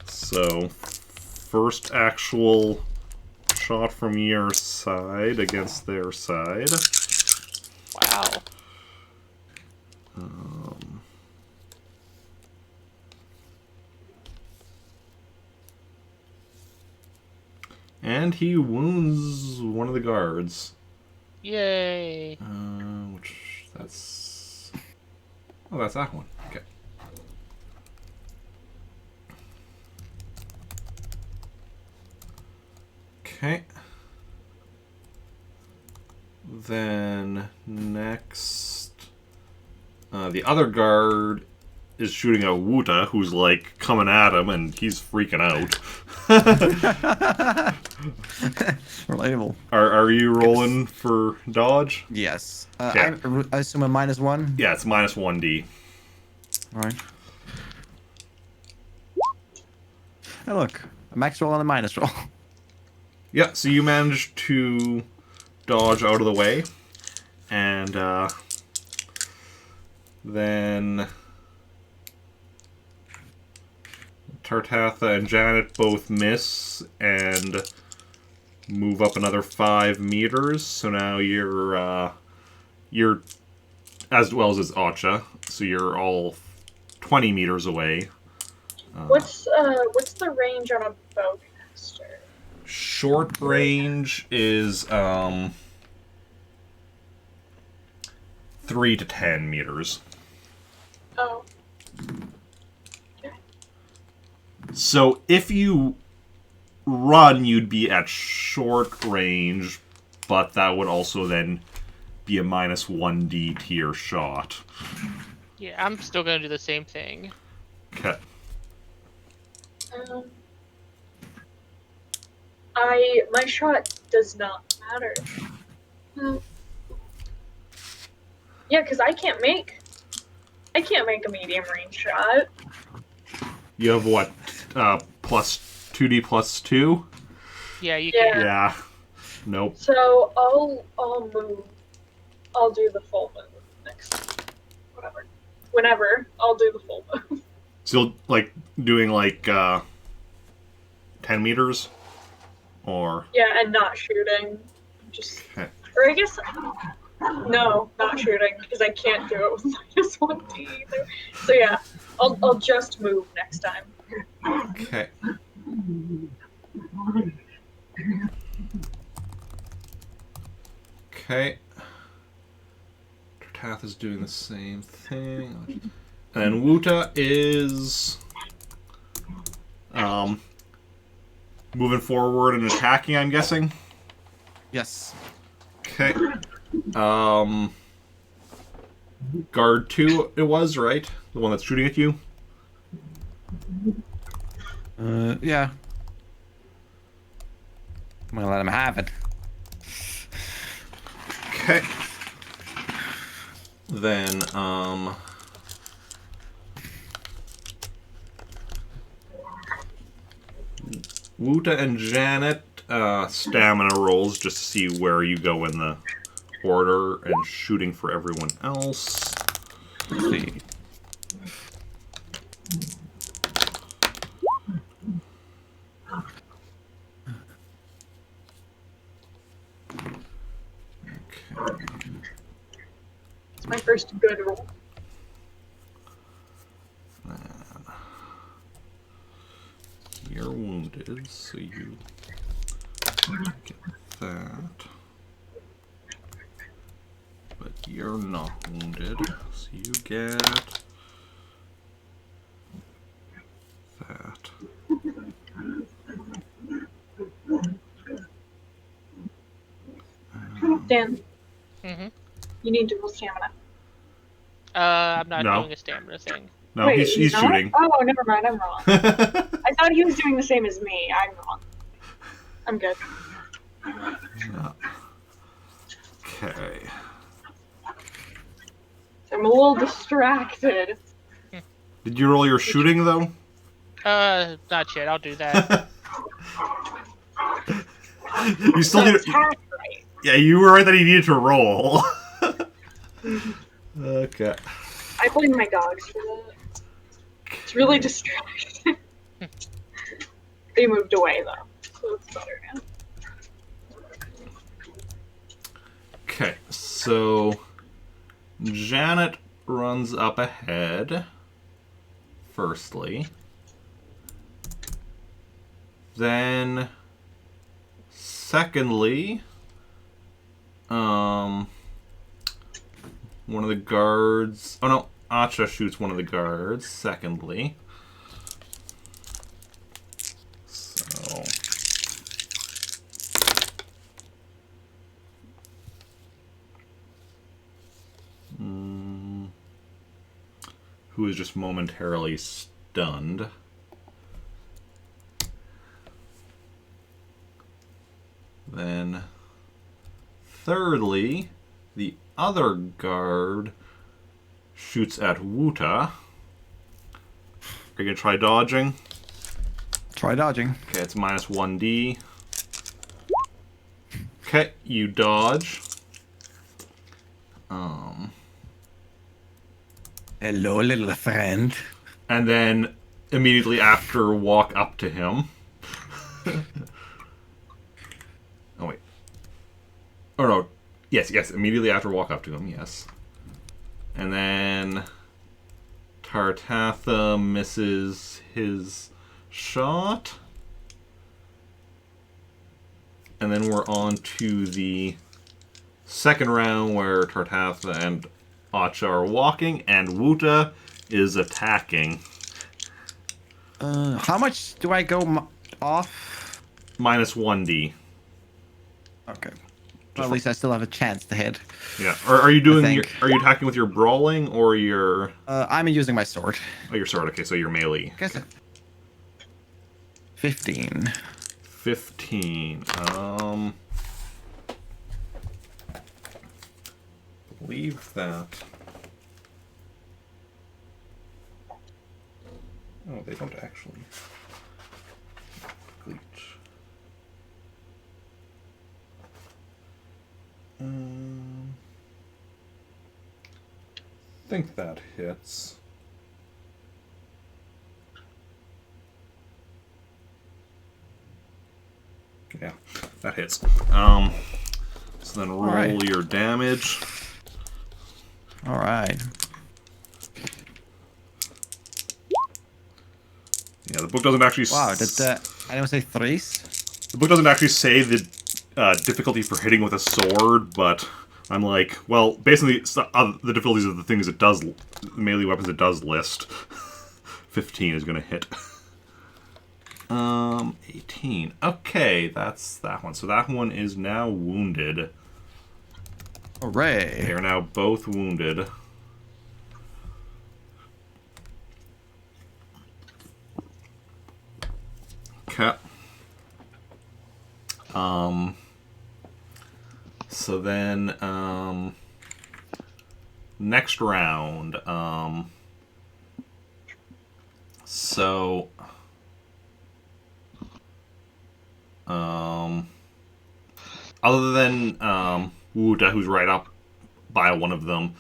So, first actual shot from your side against their side. Wow. And he wounds one of the guards. Yay. That's... Oh, that's that one. Okay. Okay. Then next, the other guard is shooting at Wuta, who's like coming at him, and he's freaking out. Relatable. Are you rolling for dodge? Yes. Yeah. I assume a -1. Yeah, it's minus 1d. All right. Hey, look, a max roll and a minus roll. Yeah, so you managed to dodge out of the way, and then Tartatha and Janet both miss and move up another 5 meters. So now you're as well as Acha, so you're all 20 meters away. What's the range on a bowcaster? Short range is 3 to 10 meters. Oh. So if you run, you'd be at short range, but that would also then be a minus 1d to your shot. Yeah, I'm still gonna do the same thing. Okay. My shot does not matter. Yeah, because I can't make a medium range shot. You have what? Plus 2d plus 2? Yeah, you can. Yeah. Nope. So I'll move. I'll do the full move next. Whenever I'll do the full move. Still, like, doing, like, 10 meters? Or... Yeah, and not shooting. Just... Okay. Or I guess... No, not shooting, because I can't do it with minus 1d either. So yeah, I'll just move next time. Okay. Okay. Tartatha is doing the same thing. And Wuta is... moving forward and attacking, I'm guessing? Yes. Okay. Guard 2 it was, right? The one that's shooting at you? Yeah. I'm gonna let him have it. Okay. Then, Wuta and Janet, stamina rolls just to see where you go in the order and shooting for everyone else. Let's see. Okay. It's my first good roll. You're wounded, so you get that. But you're not wounded, so you get that. Dan, Mm-hmm. you need to roll stamina. I'm not No. doing a stamina thing. No, Wait, he's not? shooting. Oh, never mind, I'm wrong. I thought he was doing the same as me. I'm wrong. I'm good. Okay. I'm a little distracted. Did you roll your shooting, though? Not yet. I'll do that. You still need... Attack right. Yeah, you were right that he needed to roll. Okay. I blame my dogs for that. It's really distracting. They moved away though, so it's better now. Okay, so Janet runs up ahead, firstly. Then, secondly, one of the guards... Oh no, Acha shoots one of the guards, secondly. So... who is just momentarily stunned. Then, thirdly, the other guard shoots at Wuta. Are you gonna try dodging? Try dodging. Okay, it's minus 1d. Okay, you dodge. Hello, little friend. And then immediately after walk up to him. Oh wait. Oh no. Yes, immediately after walk up to him, yes. And then Tartatha misses his shot. And then we're on to the second round where Tartatha and Acha are walking and Wuta is attacking. How much do I go off? Minus 1d. Okay. Well, at least I still have a chance to hit. Yeah. Are you doing? think. Are you attacking with your brawling or your? I'm using my sword. Oh, your sword. Okay, so your melee. Guess it. 15. 15. Believe that. Oh, they don't actually. Glitch. Think that hits. Yeah, that hits. So then roll right. your damage. All right. Yeah, the book doesn't actually. Wow, did anyone say threes? The book doesn't actually say the difficulty for hitting with a sword, but I'm like, well, based on the difficulties of the things it does, the melee weapons it does list, 15 is going to hit. 18. Okay, that's that one. So that one is now wounded. Hooray. They are now both wounded. Okay. So then, next round, so, other than, Wuta, who's right up by one of them,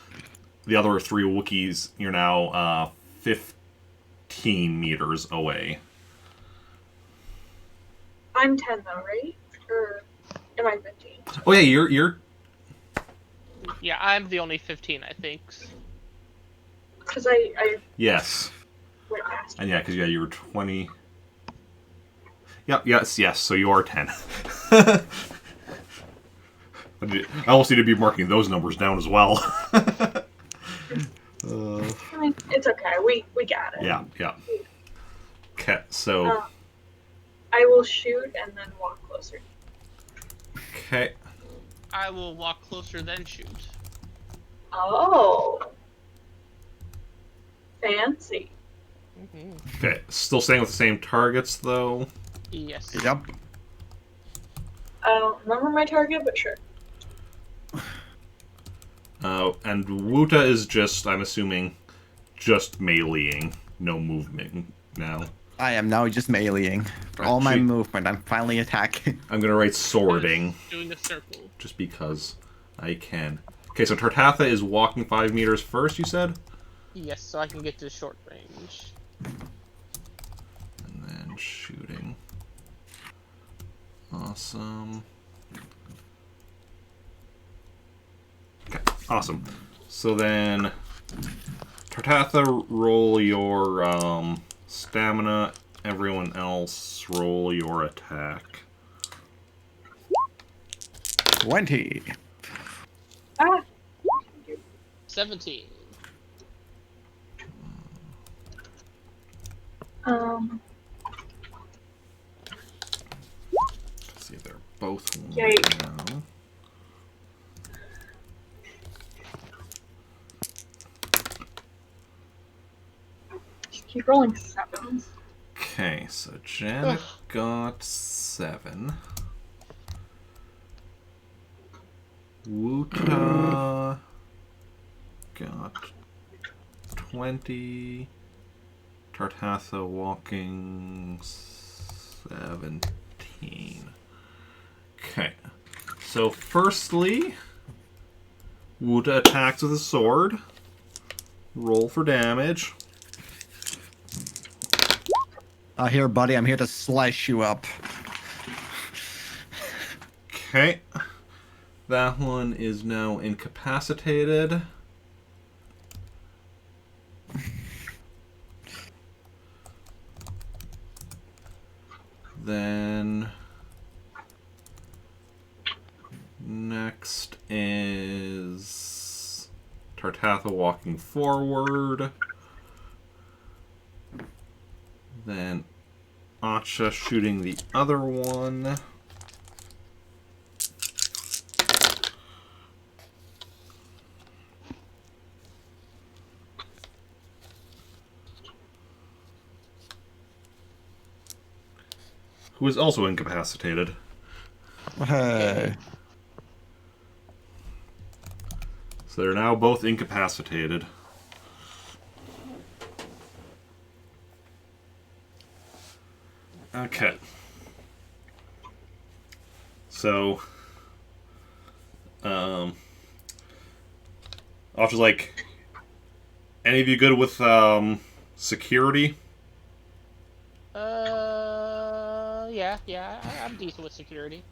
the other three Wookiees, you're now, 15 meters away. I'm 10 though, right? Or am I 15? Oh yeah, you're... Yeah, I'm the only 15, I think. Because I Yes. went past. And yeah, because you were 20... Yep, yes, so you are 10. I almost need to be marking those numbers down as well. I mean, it's okay. We got it. Yeah. Okay, so... I will shoot and then walk closer. Okay. I will walk closer, then shoot. Oh. Fancy. Okay, still staying with the same targets, though. Yes. Yep. I don't remember my target, but sure. And Wuta is just, I'm assuming, just meleeing. No movement now. I am now just meleeing. For all my movement, I'm finally attacking. I'm gonna write swording. Doing a circle. Just because I can. Okay, so Tartatha is walking 5 meters first, you said? Yes, so I can get to short range. And then shooting. Awesome. Okay, awesome. So then, Tartatha, roll your stamina. Everyone else, roll your attack. 20. Ah. 17. Let's see if they're both Yikes. now. Just keep rolling sevens. Okay, so Janet got 7. Wuta got 20. Tartatha walking 17. Okay. So firstly, Wuta attacks with a sword. Roll for damage. Here, buddy, I'm here to slice you up. Okay. That one is now incapacitated. Then next is Tartatha walking forward. Then Acha shooting the other one. who is also incapacitated. Hey. So they're now both incapacitated. Okay. So, I'll just like, any of you good with security? Yeah, I'm decent with security.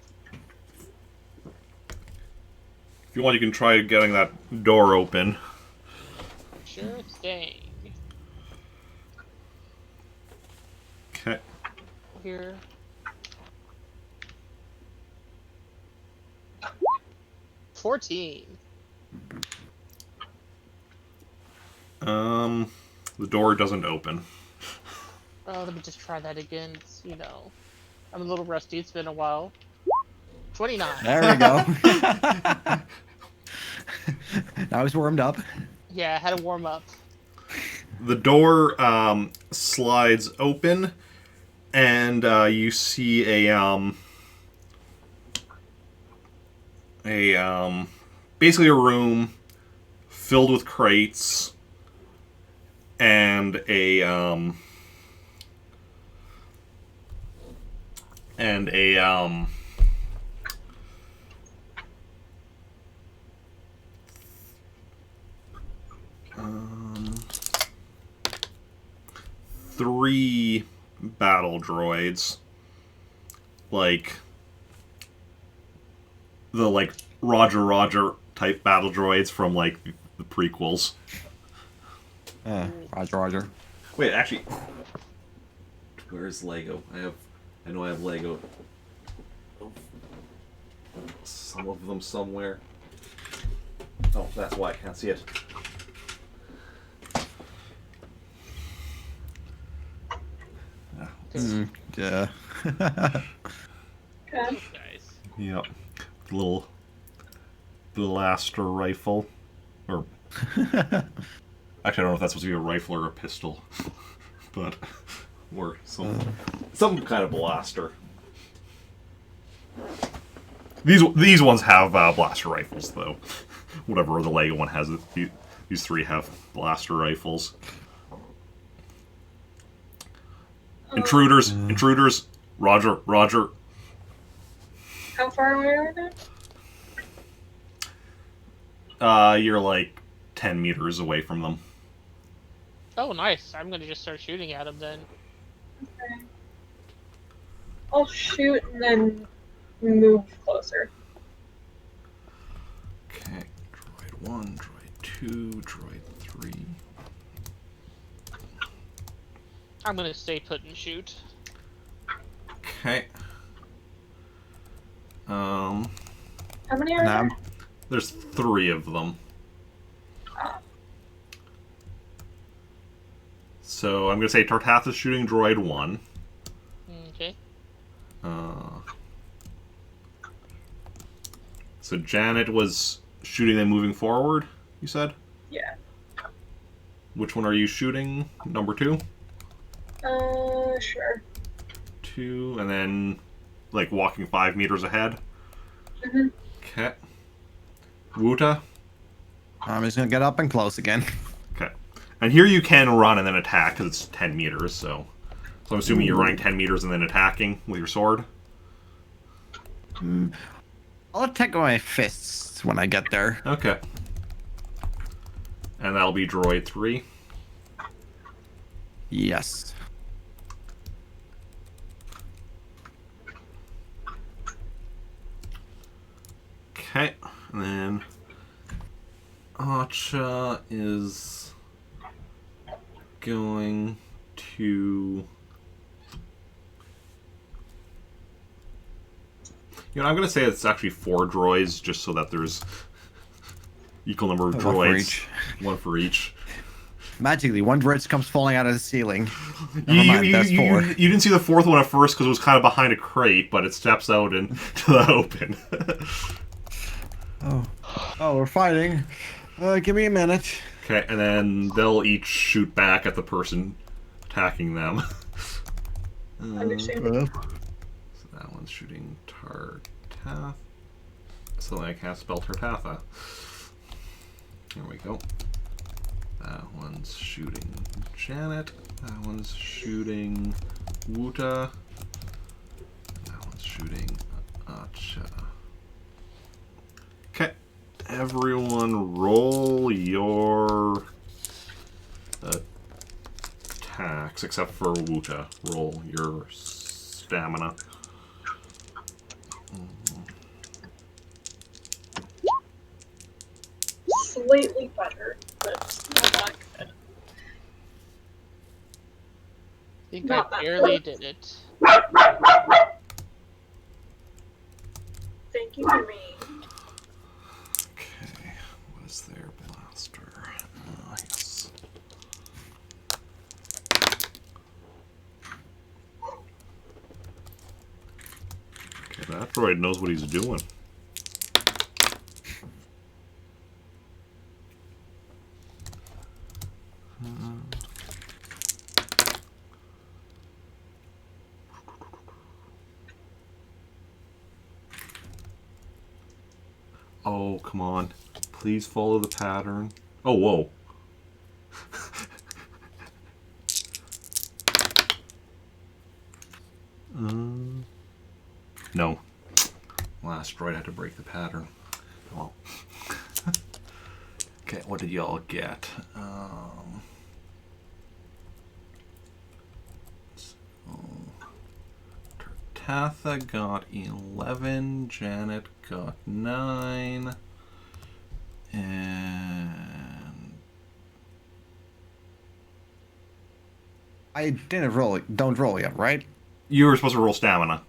If you want, you can try getting that door open. Sure thing. Okay. Here. $14. The door doesn't open. Oh, let me just try that again. It's, you know, I'm a little rusty. It's been a while. 29. There we go. Now he's warmed up. Yeah, I had to warm up. The door slides open, and you see basically a room filled with crates and a 3 battle droids, like the Roger type battle droids from like the prequels. Roger. Wait, actually, where's Lego? I know I have Lego. Some of them somewhere. Oh, that's why I can't see it. Yeah. Okay. Guys. Yep. Little blaster rifle. Or actually, I don't know if that's supposed to be a rifle or a pistol. But or some kind of blaster. These ones have blaster rifles though. Whatever the Lego one has, these 3 have blaster rifles. Intruders, Roger. How far away are they? You're like 10 meters away from them. Oh, nice. I'm gonna just start shooting at him then. Okay. I'll shoot and then move closer. Okay, droid 1, droid 2, droid 3. I'm gonna stay put and shoot. Okay. How many are there? There's 3 of them. So I'm gonna say Tartatha's shooting droid 1. Okay. So Janet was shooting them moving forward, you said? Yeah. Which one are you shooting? Number 2? Sure. 2, and then like walking 5 meters ahead. Mm-hmm. Okay. Wuta. I'm just gonna get up and close again. Okay. And here you can run and then attack because it's 10 meters. So I'm assuming you're running 10 meters and then attacking with your sword. I'll attack with my fists when I get there. Okay. And that'll be droid 3. Yes. Okay. And then Acha is going to... I'm going to say it's actually 4 droids, just so that there's equal number of droids. One for each. One for each. Magically, one droid comes falling out of the ceiling. You That's 4. you didn't see the 4th one at first because it was kind of behind a crate, but it steps out into the open. Oh, we're fighting. Give me a minute. Okay, and then they'll each shoot back at the person attacking them. Understandable. That one's shooting Tartatha. So I can't spell Tartatha. There we go. That one's shooting Janet. That one's shooting Wuta. That one's shooting Acha. Okay. Everyone roll your attacks, except for Wuta. Roll your stamina. Slightly better, but not that good. I think Not I that barely good. did it. Thank you for me. Okay, what is their blaster? Yes. Okay, that droid knows what he's doing. Oh, come on. Please follow the pattern. Oh, whoa. No. Last droid had to break the pattern. Well. Okay, what did y'all get? Tartatha got 11, Janet got 9, and I didn't roll it. Don't roll yet, right? you were supposed to roll stamina.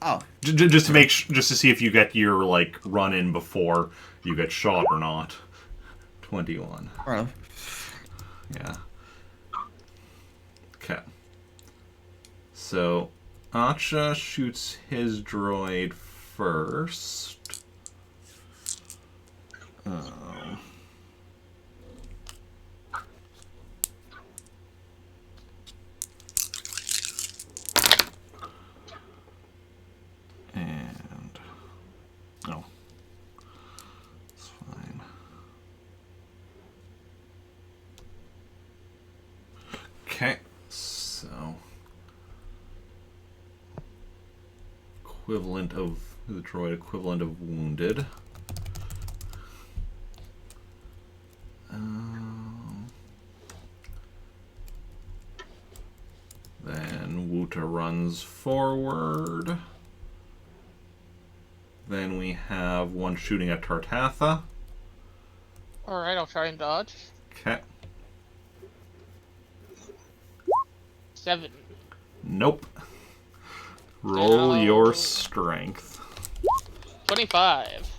Oh. Just to make just to see if you get your like run in before you get shot or not. 21. Oh. Yeah. Okay. So Acha shoots his droid first. And oh, it's fine. Okay, so equivalent of the droid equivalent of wounded. Then Wuta runs forward. Then we have one shooting at Tartatha. Alright, I'll try and dodge. Okay. 7. Nope. Roll Ow. your strength. 25.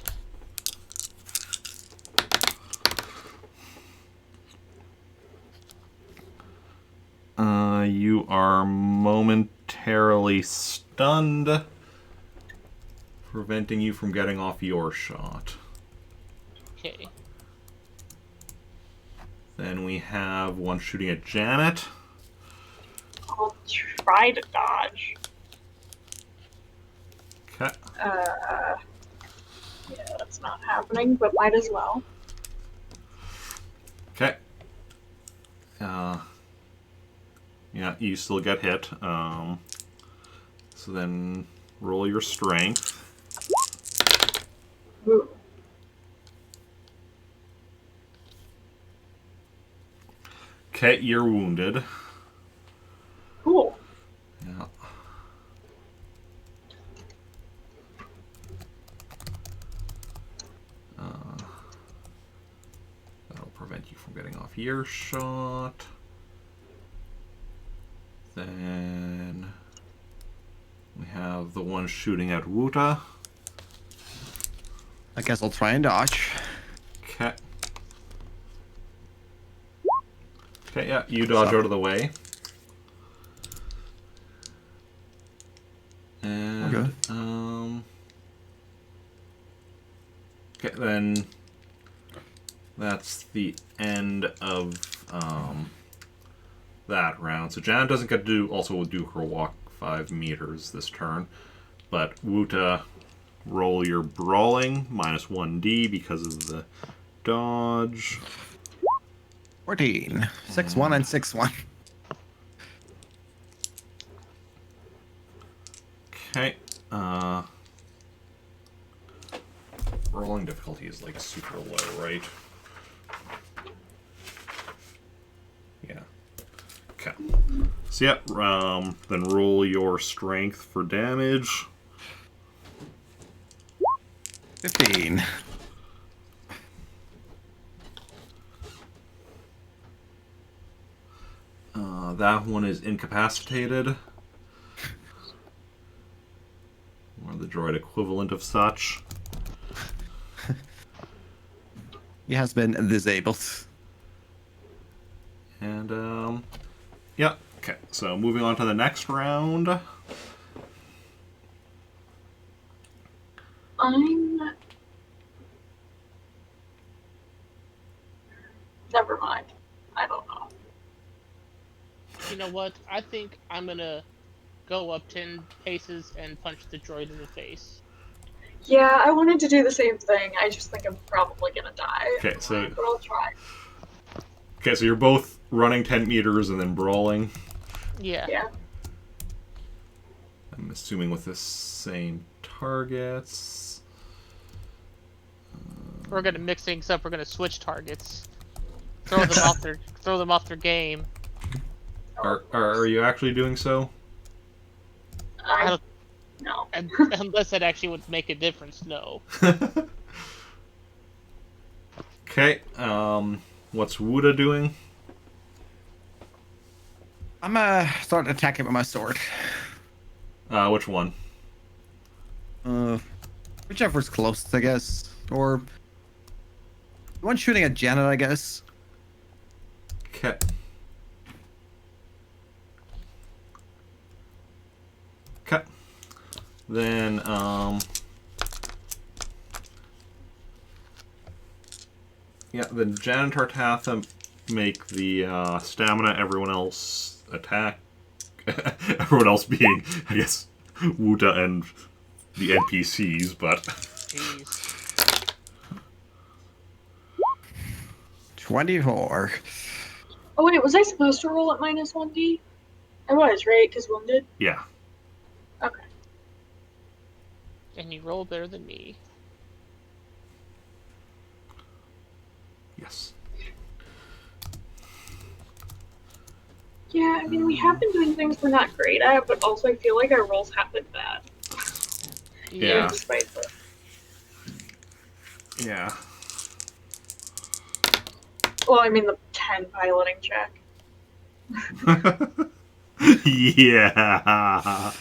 You are momentarily stunned, preventing you from getting off your shot. Okay. Then we have one shooting at Janet. I'll try to dodge. Okay. Yeah, that's not happening, but might as well. Okay. Yeah, you still get hit. So then roll your strength. Ooh. Okay, you're wounded. Cool. Yeah. That'll prevent you from getting off your shot. Then we have the one shooting at Wuta. I guess I'll try and dodge. Okay. Okay, yeah, you dodge out of the way. And, Okay. okay, then that's the end of that round. So Janet doesn't get to also do her walk 5 meters this turn. But Wuta, roll your brawling, minus 1d because of the dodge. 14. 6-1 and 6-1. Okay. Rolling difficulty is like super low, right? Yeah. Okay. So yeah, then roll your strength for damage. 15. That one is incapacitated. Or the droid equivalent of such. He has been disabled. And, yeah. Okay, so moving on to the next round. Never mind. I don't know. You know what? I think I'm gonna go up 10 paces and punch the droid in the face. Yeah, I wanted to do the same thing. I just think I'm probably gonna die. Okay, so... But I'll try. Okay, so you're both running 10 meters and then brawling. Yeah. Yeah. I'm assuming with the same targets. We're gonna mix things up. We're gonna switch targets. Throw them off their game. Are you actually doing so? I don't, No. unless that actually would make a difference, no. Okay, what's Wuta doing? I'm start attacking with my sword. Which one? Whichever's closest, I guess. Or the one shooting at Janet, I guess. Okay. Okay. Then, yeah, then Jan and Tartatha make the stamina, everyone else attack. Everyone else being, I guess, Wuta and the NPCs, but... Jeez. 24. Oh wait, was I supposed to roll at minus 1d? I was, right? Because wounded? Yeah. Okay. And you roll better than me. Yes. Yeah, I mean, we have been doing things we're not great at, but also I feel like our rolls have been bad. Yeah. Despite the... Yeah. Well, I mean, the 10 piloting check. Yeah.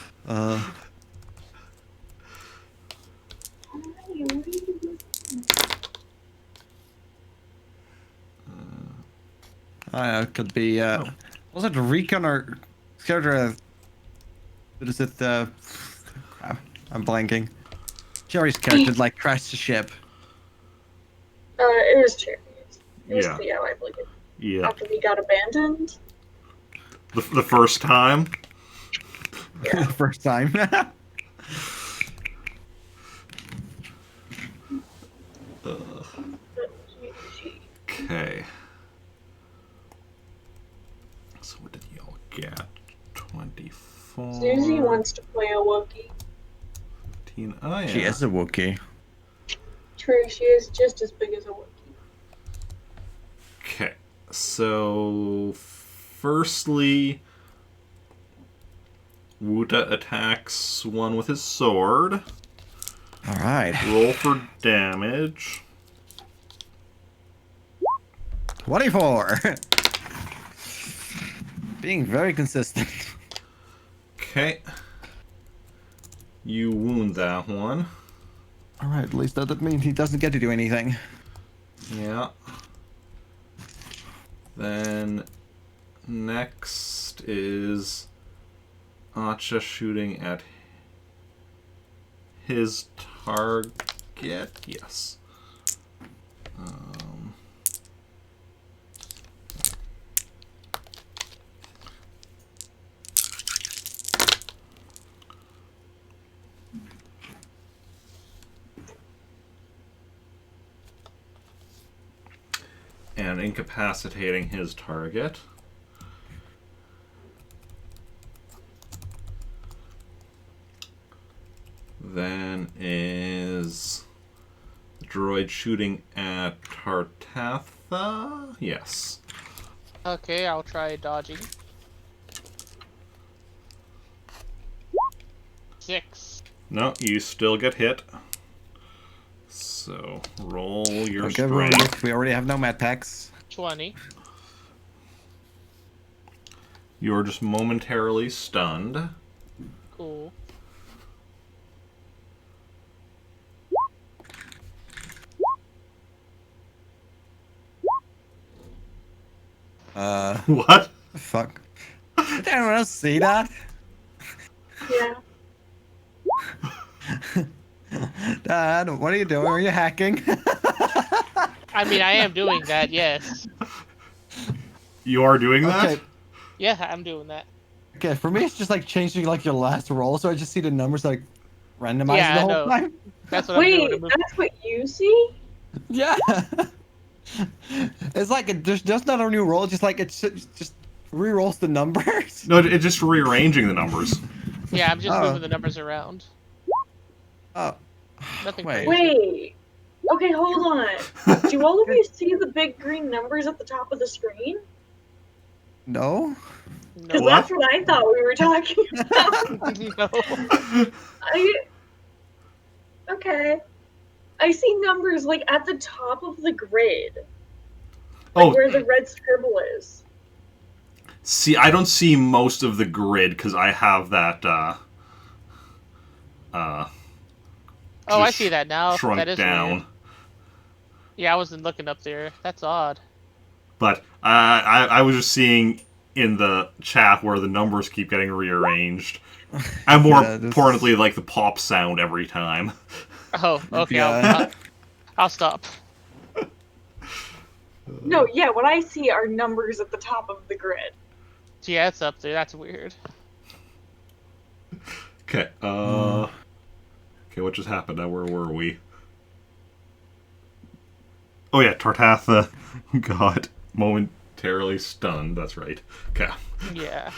Could be, was it Recon or Scared? What is it? Crap, I'm blanking. Jerry's character like crashed the ship. It was Cherry. It was Yeah. Cleo, I believe. Yeah. After we got abandoned. The first time? The first time. Okay. So what did y'all get? 24. Susie wants to play a Wookiee. 15. Oh, yeah. She is a Wookiee. True, she is just as big as a Wookiee. Okay. So, firstly, Wuta attacks one with his sword. Alright. Roll for damage. 24. Being very consistent. Okay. You wound that one. Alright, at least that doesn't mean he doesn't get to do anything. Yeah. Then next is Acha shooting at his target. Yes. and incapacitating his target. Then is the droid shooting at Tartatha? Yes. Okay, I'll try dodging. 6. No, you still get hit. So roll your Okay, strength. we already have no med packs. 20. You're just momentarily stunned. Cool. What? Fuck. Did anyone else see that? Yeah. Dad, what are you doing? Are you hacking? I mean, I am doing that, yes. You are doing that? Okay. Yeah, I'm doing that. Okay, for me, it's just like changing like your last roll, so I just see the numbers like randomized Yeah, the I whole know. time. That's what I'm doing. Wait, that's what you see? Yeah. It's like there's just not a new roll, just like it just re-rolls the numbers. No, it's just rearranging the numbers. Yeah, I'm just Oh. moving the numbers around. Oh. Nothing Wait. crazy. Wait. Okay, hold on. Do all of you see the big green numbers at the top of the screen? No. Because No. that's what I thought we were talking about. No. Okay. I see numbers like at the top of the grid. Oh, Where the red scribble is. see, I don't see most of the grid because I have that. Oh, I just see that now. Shrunk That is down. weird. Yeah, I wasn't looking up there. That's odd. But I was just seeing in the chat where the numbers keep getting rearranged. And more importantly, like the pop sound every time. Oh, okay. Yeah. I'll stop. No, yeah, what I see are numbers at the top of the grid. Yeah, it's up there. That's weird. Okay. Okay, what just happened? Now, where were we? Oh yeah, Tartatha got momentarily stunned. That's right. Okay. Yeah.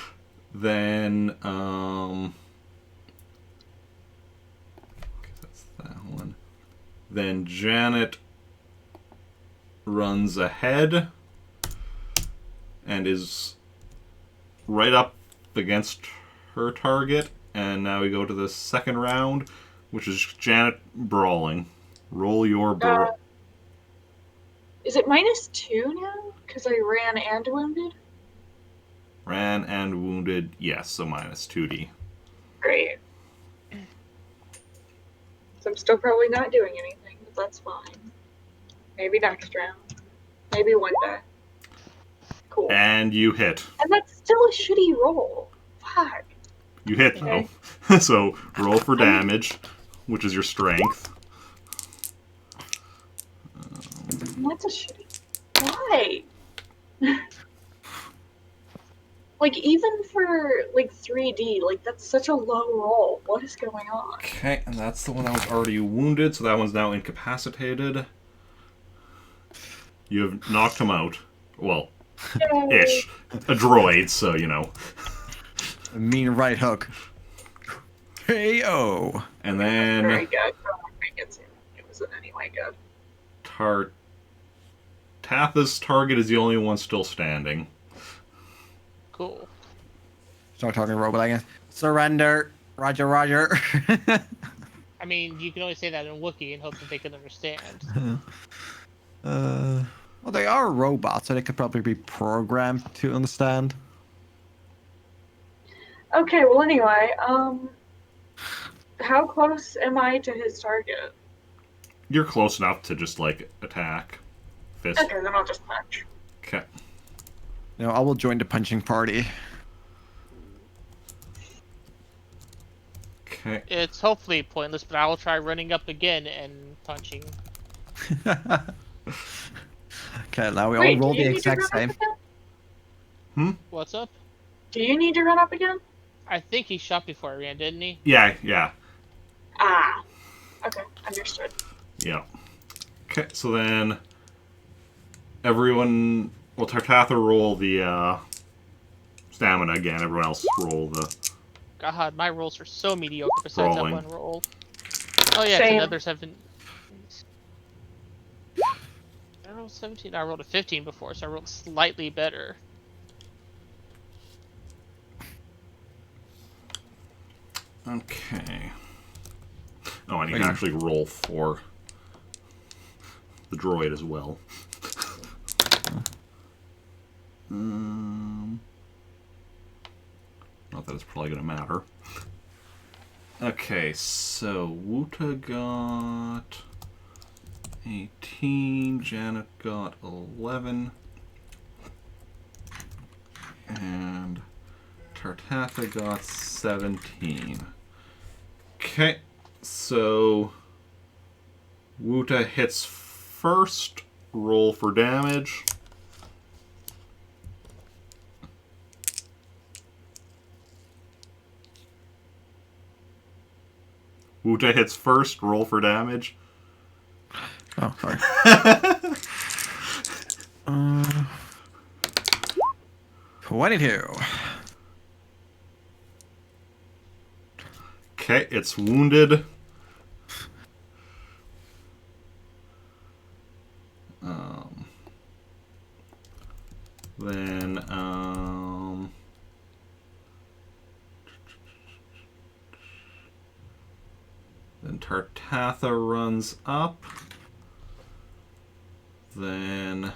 Then, okay, that's that one. Then Janet runs ahead and is right up against her target. And now we go to the second round, which is Janet brawling. Roll your brawl. Is it -2 now? Because I ran and wounded? Ran and wounded, yes, so -2d. Great. So I'm still probably not doing anything, but that's fine. Maybe next round. Maybe one day. Cool. And you hit. And that's still a shitty roll. Fuck. You hit, Okay. though. So roll for damage, which is your strength. That's a shitty. Why? Like, even for, like, 3D, like, that's such a low roll. What is going on? Okay, and that's the one that was already wounded, so that one's now incapacitated. You have knocked him out. Well, Yay. ish. A droid, so, you know. A mean right hook. KO. And Very then good. Oh, it wasn't anyway good. Tartatha's target is the only one still standing. Cool. Start talking robot again. Surrender. Roger, Roger. I mean, you can only say that in Wookiee and hope that they can understand. Well, they are robots, so they could probably be programmed to understand. Okay, well, anyway, how close am I to his target? You're close enough to just, like, attack. Fist. Okay, then I'll just punch. Okay. You know, I will join the punching party. Okay. It's hopefully pointless, but I will try running up again and punching. Okay, now we Wait, all roll do you the need to exact run same. up again? What's up? Do you need to run up again? I think he shot before I ran, didn't he? Yeah. Ah. Okay, understood. Yeah. Okay, so then everyone... Well, Tartatha roll the stamina again. Everyone else roll the... God, my rolls are so mediocre besides Rolling. that one roll. Oh yeah, Same. it's another 7. I rolled 17. I rolled a 15 before, so I rolled slightly better. Okay. Oh, and you can actually roll for the droid as well. Not that it's probably going to matter. Okay, so Wuta got 18, Janet got 11, and Tartatha got 17. Okay, so Wuta hits first, roll for damage. Wuta hits first, roll for damage. Oh, sorry. 22. Okay, it's wounded. Then, then Tartatha runs up. Then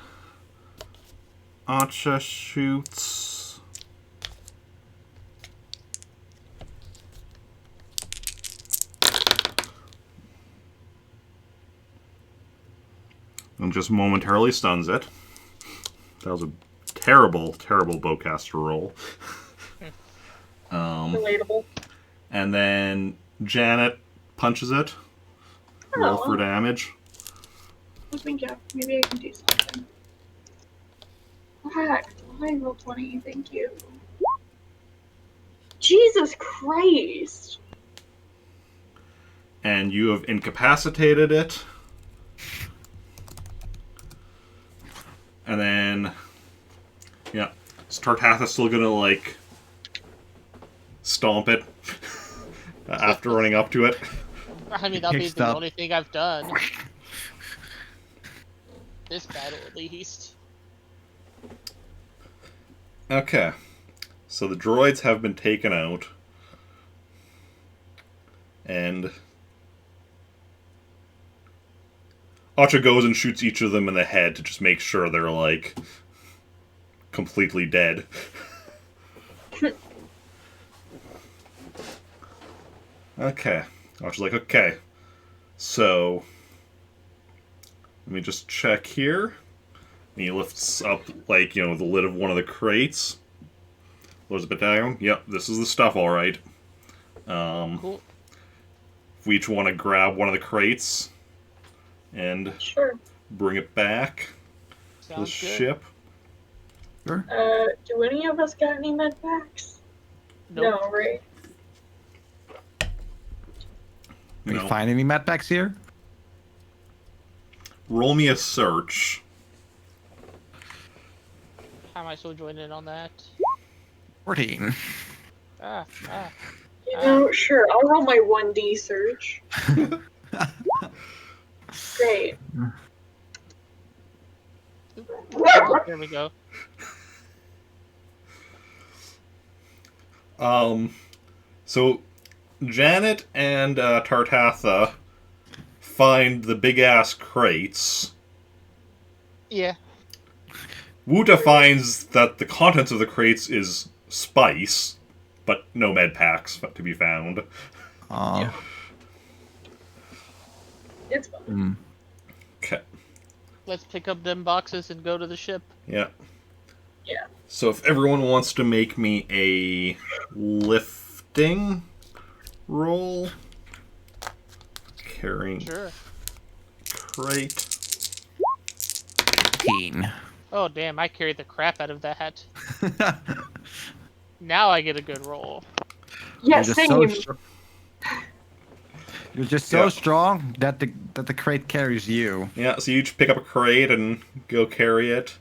Acha shoots. And just momentarily stuns it. That was a terrible, terrible bowcaster roll. Relatable. And then Janet punches it. Roll for damage. I think, yeah, maybe I can do something. Heck, I rolled 20, thank you. Jesus Christ! And you have incapacitated it. And then, yeah, is Tartatha still gonna, like, stomp it after running up to it? I mean, that'll be Kicks the up. only thing I've done. This battle, at least. Okay. So the droids have been taken out. And Acha goes and shoots each of them in the head to just make sure they're, like, completely dead. Okay. Acha's like, okay. So, let me just check here. And he lifts up, like, you know, the lid of one of the crates. Lowers it down. Yep, this is the stuff, alright. Cool. If we each want to grab one of the crates and Sure. bring it back to the Sounds good. ship. Sure. Do any of us got any med packs? Nope. No, right? Can No. you find any medpacks here? Roll me a search. How am I still joining in on that? 14. You know, sure, I'll roll my 1D search. Great. There we go. So Janet and Tartatha find the big ass crates. Yeah. Wuta finds that the contents of the crates is spice, but no med packs to be found. It's fine. Okay. Let's pick up them boxes and go to the ship. Yeah. Yeah. So if everyone wants to make me a lifting roll, carrying Sure. crate. 18. Oh, damn, I carried the crap out of that. Now I get a good roll. Yeah, You're just same. You're just so Yeah. strong that the crate carries you. Yeah, so you each pick up a crate and go carry it.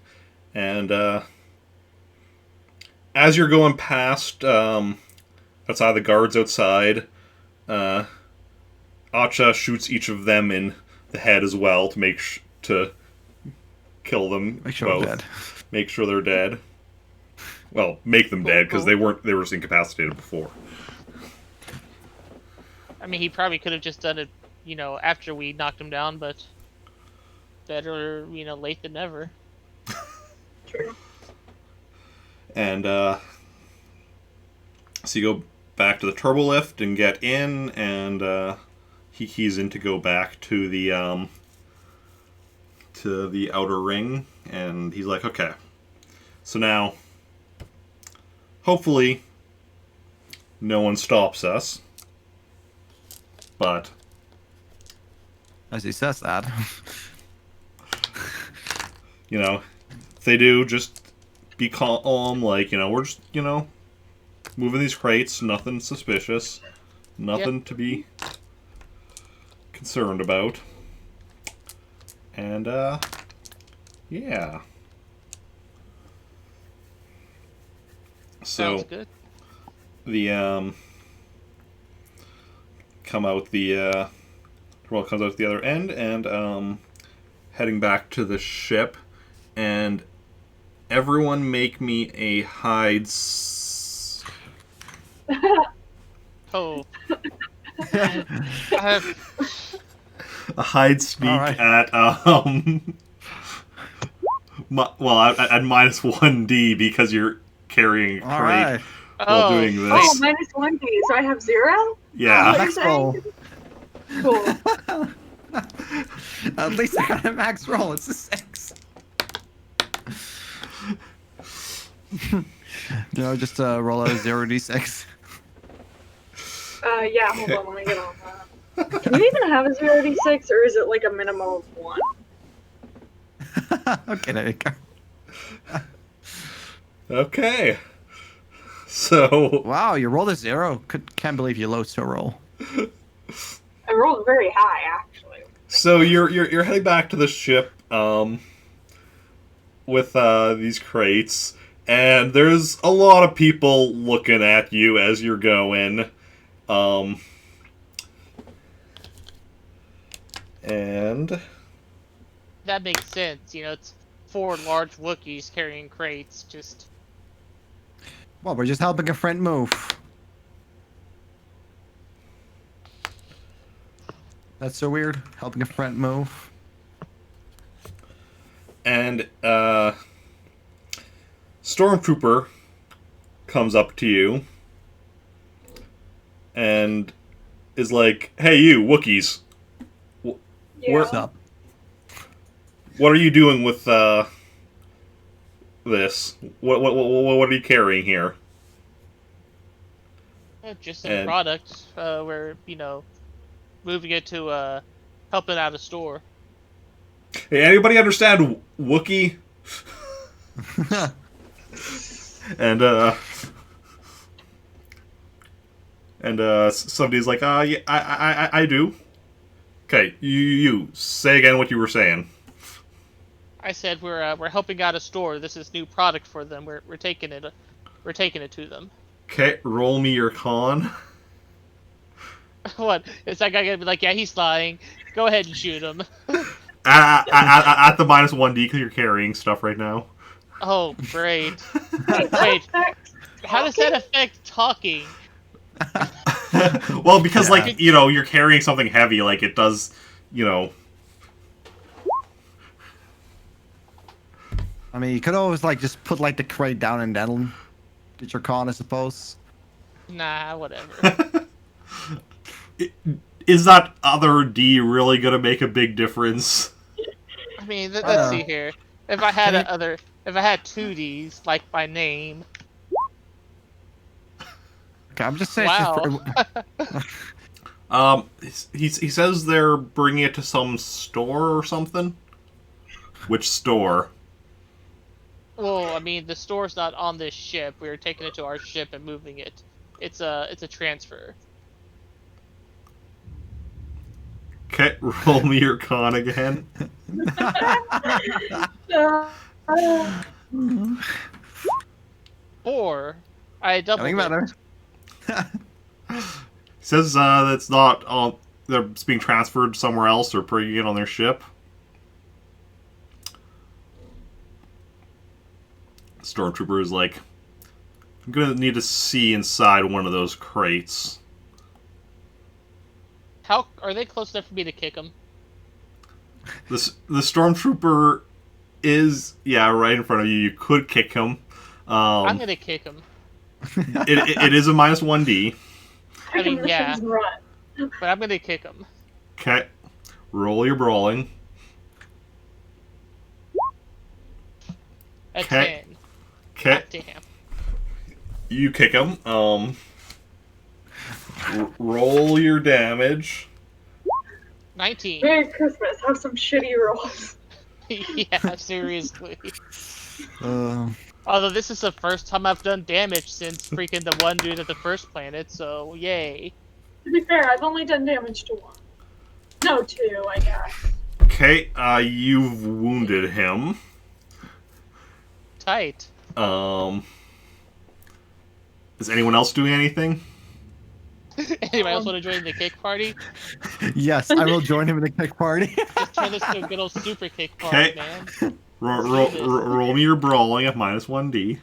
And as you're going past outside the guards outside, Acha shoots each of them in the head as well to to kill them Make sure both. I'm dead. Make sure they're dead. Well, make them dead because they were just incapacitated before. I mean, he probably could have just done it, after we knocked him down, but better, late than never. True. And so you go back to the turbo lift and get in, and he's in to go back to the outer ring, and he's like, okay, so now hopefully no one stops us, but As he says that. if they do, just be calm, like, we're just, moving these crates, nothing suspicious, nothing to be concerned about. And, yeah. So, Sounds good. the, come out the, well, comes out the other end, and, heading back to the ship, and everyone make me a hide... Oh. I have... a hide sneak Alright. at at -1D because you're carrying a crate Alright. while doing Oh, this. -1D. So I have 0? Yeah. Max roll. Cool. At least I got a max roll. It's a 6. Just roll a 0d6. Yeah, hold on, let me get on that. Can you even have a 0d6, or is it like a minimum of 1? Okay, there you go. Okay. So Wow, you rolled a 0. Can't believe you low to roll. I rolled very high, actually. so you're heading back to the ship with these crates, and there's a lot of people looking at you as you're going. And That makes sense. It's 4 large Wookiees carrying crates. Just Well, we're just helping a friend move. That's so weird. Helping a friend move. And Stormtrooper comes up to you and is like, "Hey, you Wookiees, Yeah. What's up? what are you doing with this? What are you carrying here?" just a And- product. We're moving it to helping out a store. Hey, anybody understand Wookiee? And somebody's like, yeah, I do. Okay, you say again what you were saying. I said we're helping out a store. This is new product for them. We're taking it. We're taking it to them. Okay, roll me your con. What? Is that guy gonna be like, yeah, he's lying. Go ahead and shoot him. At the -1D because you're carrying stuff right now. Oh, great. Wait, Wait, that's how does that affect talking? Well, because Yeah. like you're carrying something heavy, like it does, I mean, you could always just put the crate down and then get your con, I suppose. Nah, whatever. Is that other D really gonna make a big difference? I mean, let's see here. If I had if I had 2Ds like my name. Okay, I'm just saying. Wow. He says they're bringing it to some store or something. Which store? Well, I mean, the store's not on this ship. We were taking it to our ship and moving it. It's a transfer. Okay, roll me your con again. Or I doubled Getting better. It says that's not on. They're being transferred somewhere else or bringing it on their ship. Stormtrooper is like, I'm gonna need to see inside one of those crates. How are they close enough for me to kick them? The Stormtrooper is right in front of you. You could kick him. I'm gonna kick him. It is a -1D. I mean, yeah, Run. but I'm gonna kick him. Okay, roll your brawling. A 'Kay. 10. Okay, Damn. you kick him. Roll your damage. 19. Merry Christmas. Have some shitty rolls. Yeah, seriously. Uh, Although this is the first time I've done damage since freaking the one dude at the first planet, so yay. To be fair, I've only done damage to one. No, two, I guess. Okay, you've wounded him. Tight. Is anyone else doing anything? Anybody else want to join the kick party? yes, I will join him in the kick party. Let's turn this to a good old super kick party, Okay. man. Roll me your brawling at -1D.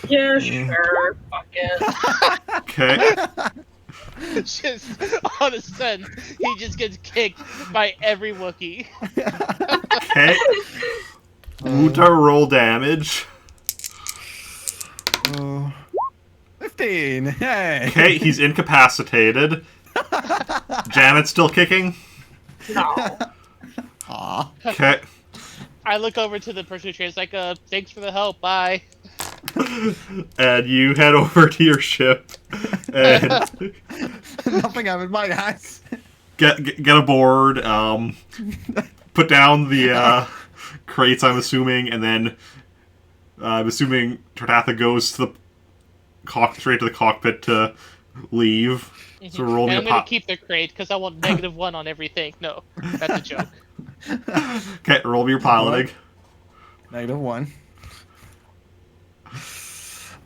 Yeah, sure. Fuck it. Okay. Just all of a sudden, he just gets kicked by every Wookiee. Okay. Wuta, roll damage. 15. Hey. Okay, he's incapacitated. Janet's still kicking. No. Aw. Okay. I look over to the person who trains like, thanks for the help, bye. And you head over to your ship and Nothing happened, bye guys. get aboard. Put down the crates, I'm assuming, and then I'm assuming Tartatha goes to the straight to the cockpit to leave. So roll me And a I'm gonna keep the crate because I want -1 on everything. No, that's a joke. Okay, roll me your piloting. -1.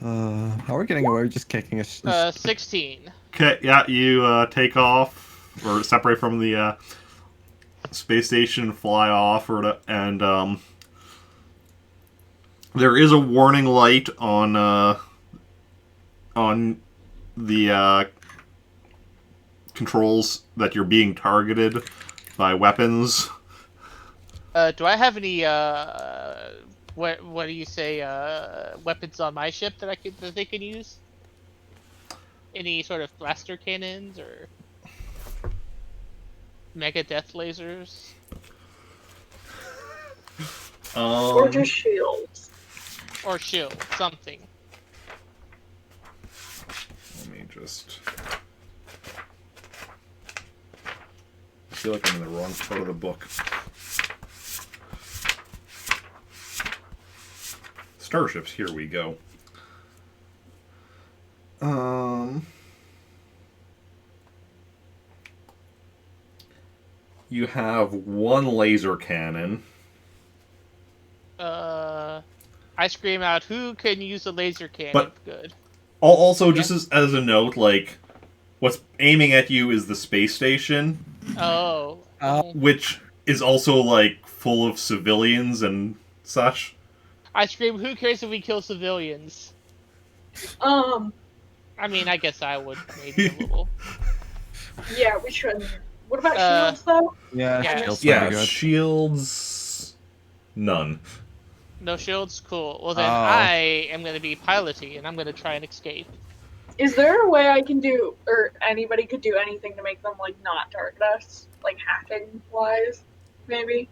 How are we getting away with just kicking us? 16. Okay, yeah, you take off or separate from the space station, fly off, and there is a warning light on the controls that you're being targeted by weapons. Do I have any what do you say weapons on my ship that they can use? Any sort of blaster cannons or mega death lasers? Or just shields. Or shield, something. Let me just... I feel like I'm in the wrong part of the book. Starships, here we go. You have one laser cannon. I scream out, who can use a laser cannon? But- Good. Also, just as a note, like, what's aiming at you is the space station, Oh. which is also, like, full of civilians and such. I scream, who cares if we kill civilians? I mean, I guess I would, maybe a little. Yeah, we shouldn't. What about shields, though? Yeah, Yeah. shields Yeah, pretty good. shields... None. No shields? Cool. Well then, Oh. I am going to be piloty, and I'm going to try and escape. Is there a way I can do, or anybody could do anything to make them, like, not target us? Like, hacking-wise, maybe?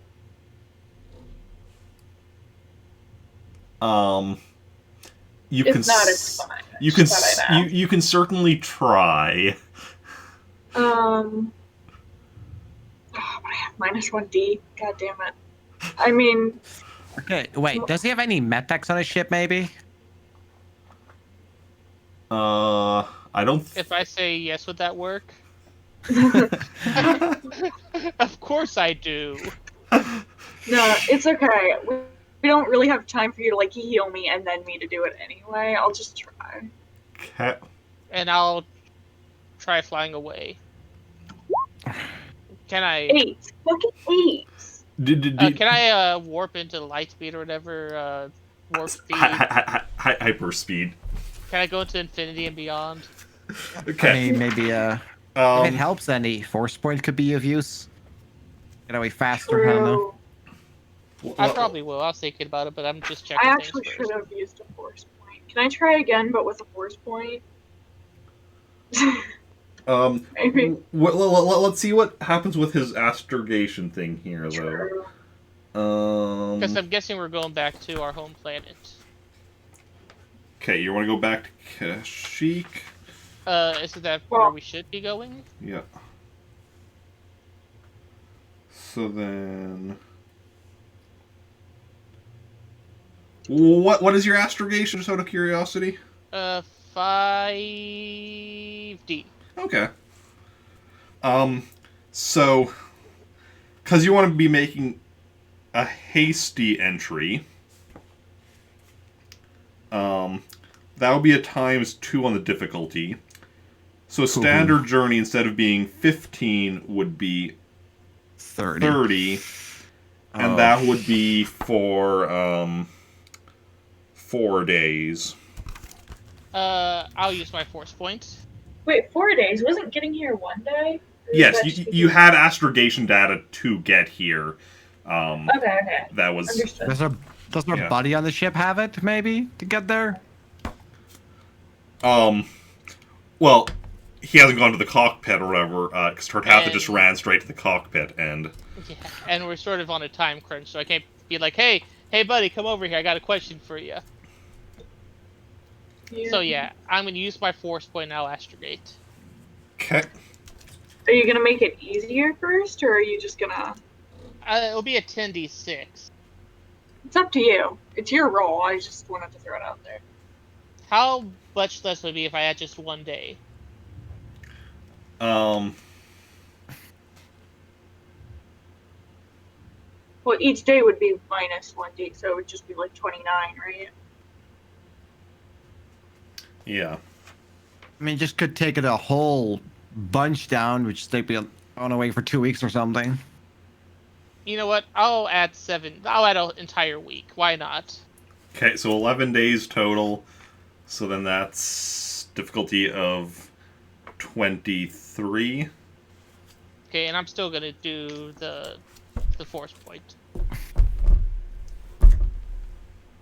You If can not, it's fine. you can Just thought I'd ask. you can certainly try. Oh, but I have -1D. God damn it. I mean, Okay, wait, does he have any medpacks on his ship, maybe? I don't. If I say yes, would that work? Of course I do. No, it's okay. We don't really have time for you to like heal me and then me to do it anyway. I'll just try. Okay. And I'll try flying away. Can I? 8. Fucking 8. Can I warp into light speed or whatever? Warp speed. Hyper speed. Can I go into infinity and beyond? Okay. I mean, maybe if it helps, any force point could be of use. Get away faster, I don't know. True. I probably will. I was thinking about it, but I'm just checking I things actually first. should have used a force point. Can I try again, but with a force point? Maybe. Let's see what happens with his astrogation thing here, though. True. Because I'm guessing we're going back to our home planet. Okay, you want to go back to Kashyyyk? Isn't that where we should be going? Yeah. So then, what is your astrogation? Just out of curiosity. 5D. Okay. So, because you want to be making a hasty entry, that would be a ×2 on the difficulty. So a standard journey, instead of being 15, would be 30, and that would be for 4 days. I'll use my force point. Wait, 4 days? Wasn't getting here 1 day? Yes, you had astrogation data to get here. Okay. That was... Understood. Does our buddy on the ship have it, maybe, to get there? Well, he hasn't gone to the cockpit or whatever, because Tartatha just ran straight to the cockpit, and... Yeah, and we're sort of on a time crunch, so I can't be like, hey buddy, come over here, I got a question for you. So yeah, I'm going to use my force point and I'll astrogate. Okay. Are you gonna make it easier first, or are you just gonna... It'll be a 10d6. It's up to you. It's your roll. I just wanted to throw it out there. How much less would it be if I had just 1 day? Well, each day would be minus 1d, so it would just be like 29, right? Yeah. I mean, just could take it a whole bunch down, which they'd be on away for 2 weeks or something. You know what? I'll add 7. I'll add an entire week. Why not? Okay, so 11 days total. So then that's difficulty of 23. Okay, and I'm still gonna do the force point.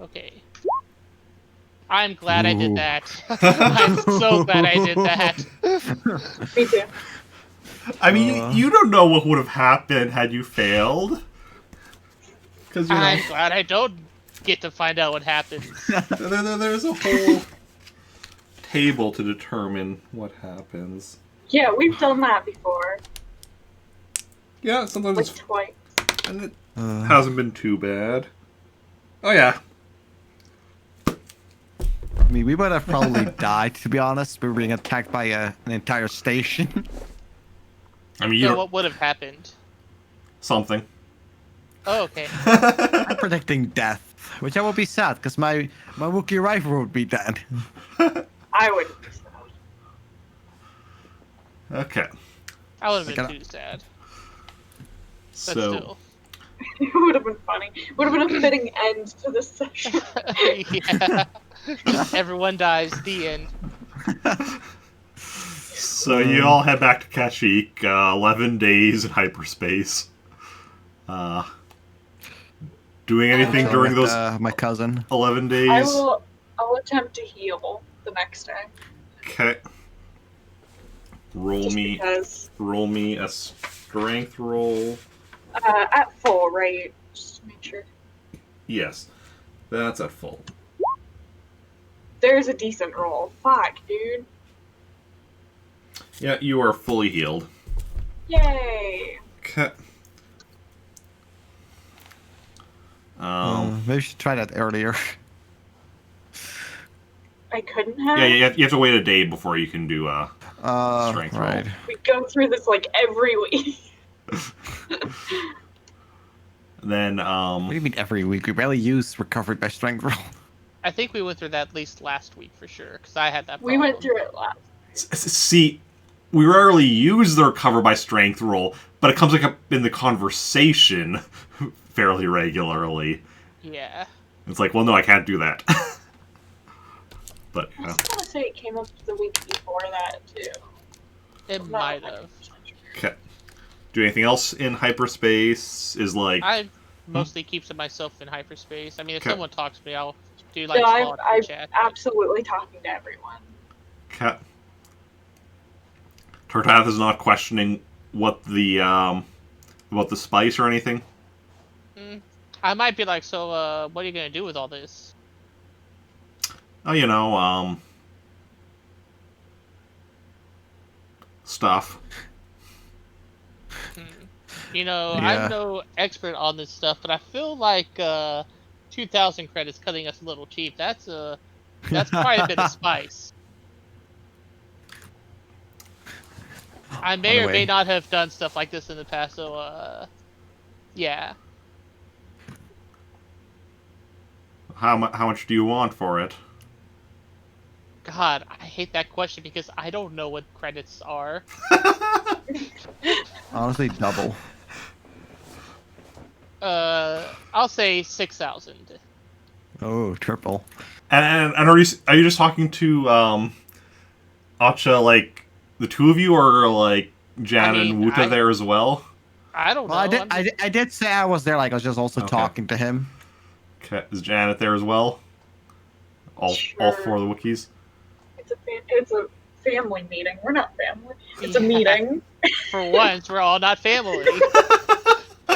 Okay. I'm glad I did that. I'm so glad I did that. Me too. I mean, you don't know what would have happened had you failed. Because I'm glad I don't get to find out what happens. There's a whole table to determine what happens. Yeah, we've done that before. Yeah, sometimes Like it's... twice. And it hasn't been too bad. Oh, yeah. I mean, we would have probably died, to be honest. We were being attacked by an entire station. I mean, So what would have happened? something. Oh, okay. I'm predicting death, which I would be sad, because my Wookiee rifle would be dead. I wouldn't be sad. Okay. I would have been too sad. But So, still. It would have been funny. Would have been a fitting end to this session. Yeah. Everyone dies. The end. so you all head back to Kashyyyk. 11 days in hyperspace. Doing anything during those my cousin. 11 days? I'll attempt to heal the next day. Okay. Roll me a strength roll. At full, right? Just to make sure. Yes, that's at full. There's a decent roll. Fuck, dude. Yeah, you are fully healed. Yay! Okay. Maybe we should try that earlier. I couldn't have. Yeah, you have to wait a day before you can do a strength roll. Right. We go through this like every week. Then What do you mean every week? We barely use recovered by strength roll. I think we went through that at least last week for sure, because I had that We problem. went through it last. see, we rarely use the recover by strength roll, but it comes up in the conversation fairly regularly. Yeah. It's like, well, no, I can't do that. But I was gonna say it came up the week before that too. It I'm might not have. 100% sure. okay. Do anything else in hyperspace? Is like I mostly keep to myself in hyperspace. I mean, if Okay. someone talks to me, I'll do like No, small I'm chat. absolutely talking to everyone. cat. Tartatha is not questioning what the spice or anything. I might be like, so, what are you gonna do with all this? Oh, stuff. You know, Yeah. I'm no expert on this stuff, but I feel like 2,000 credits cutting us a little cheap. That's quite a bit of spice. I may or may not have done stuff like this in the past, so yeah. How much do you want for it? God, I hate that question because I don't know what credits are. Honestly, double. I'll say 6,000. Oh, triple. And are you just talking to Acha, like the two of you, or like Jan and Wuta there as well? I don't know. I did say I was there. Like I was just also Okay. talking to him. Okay, is Janet there as well? All four of the Wookiees. It's a family meeting. We're not family. It's a meeting. For once, we're all not family.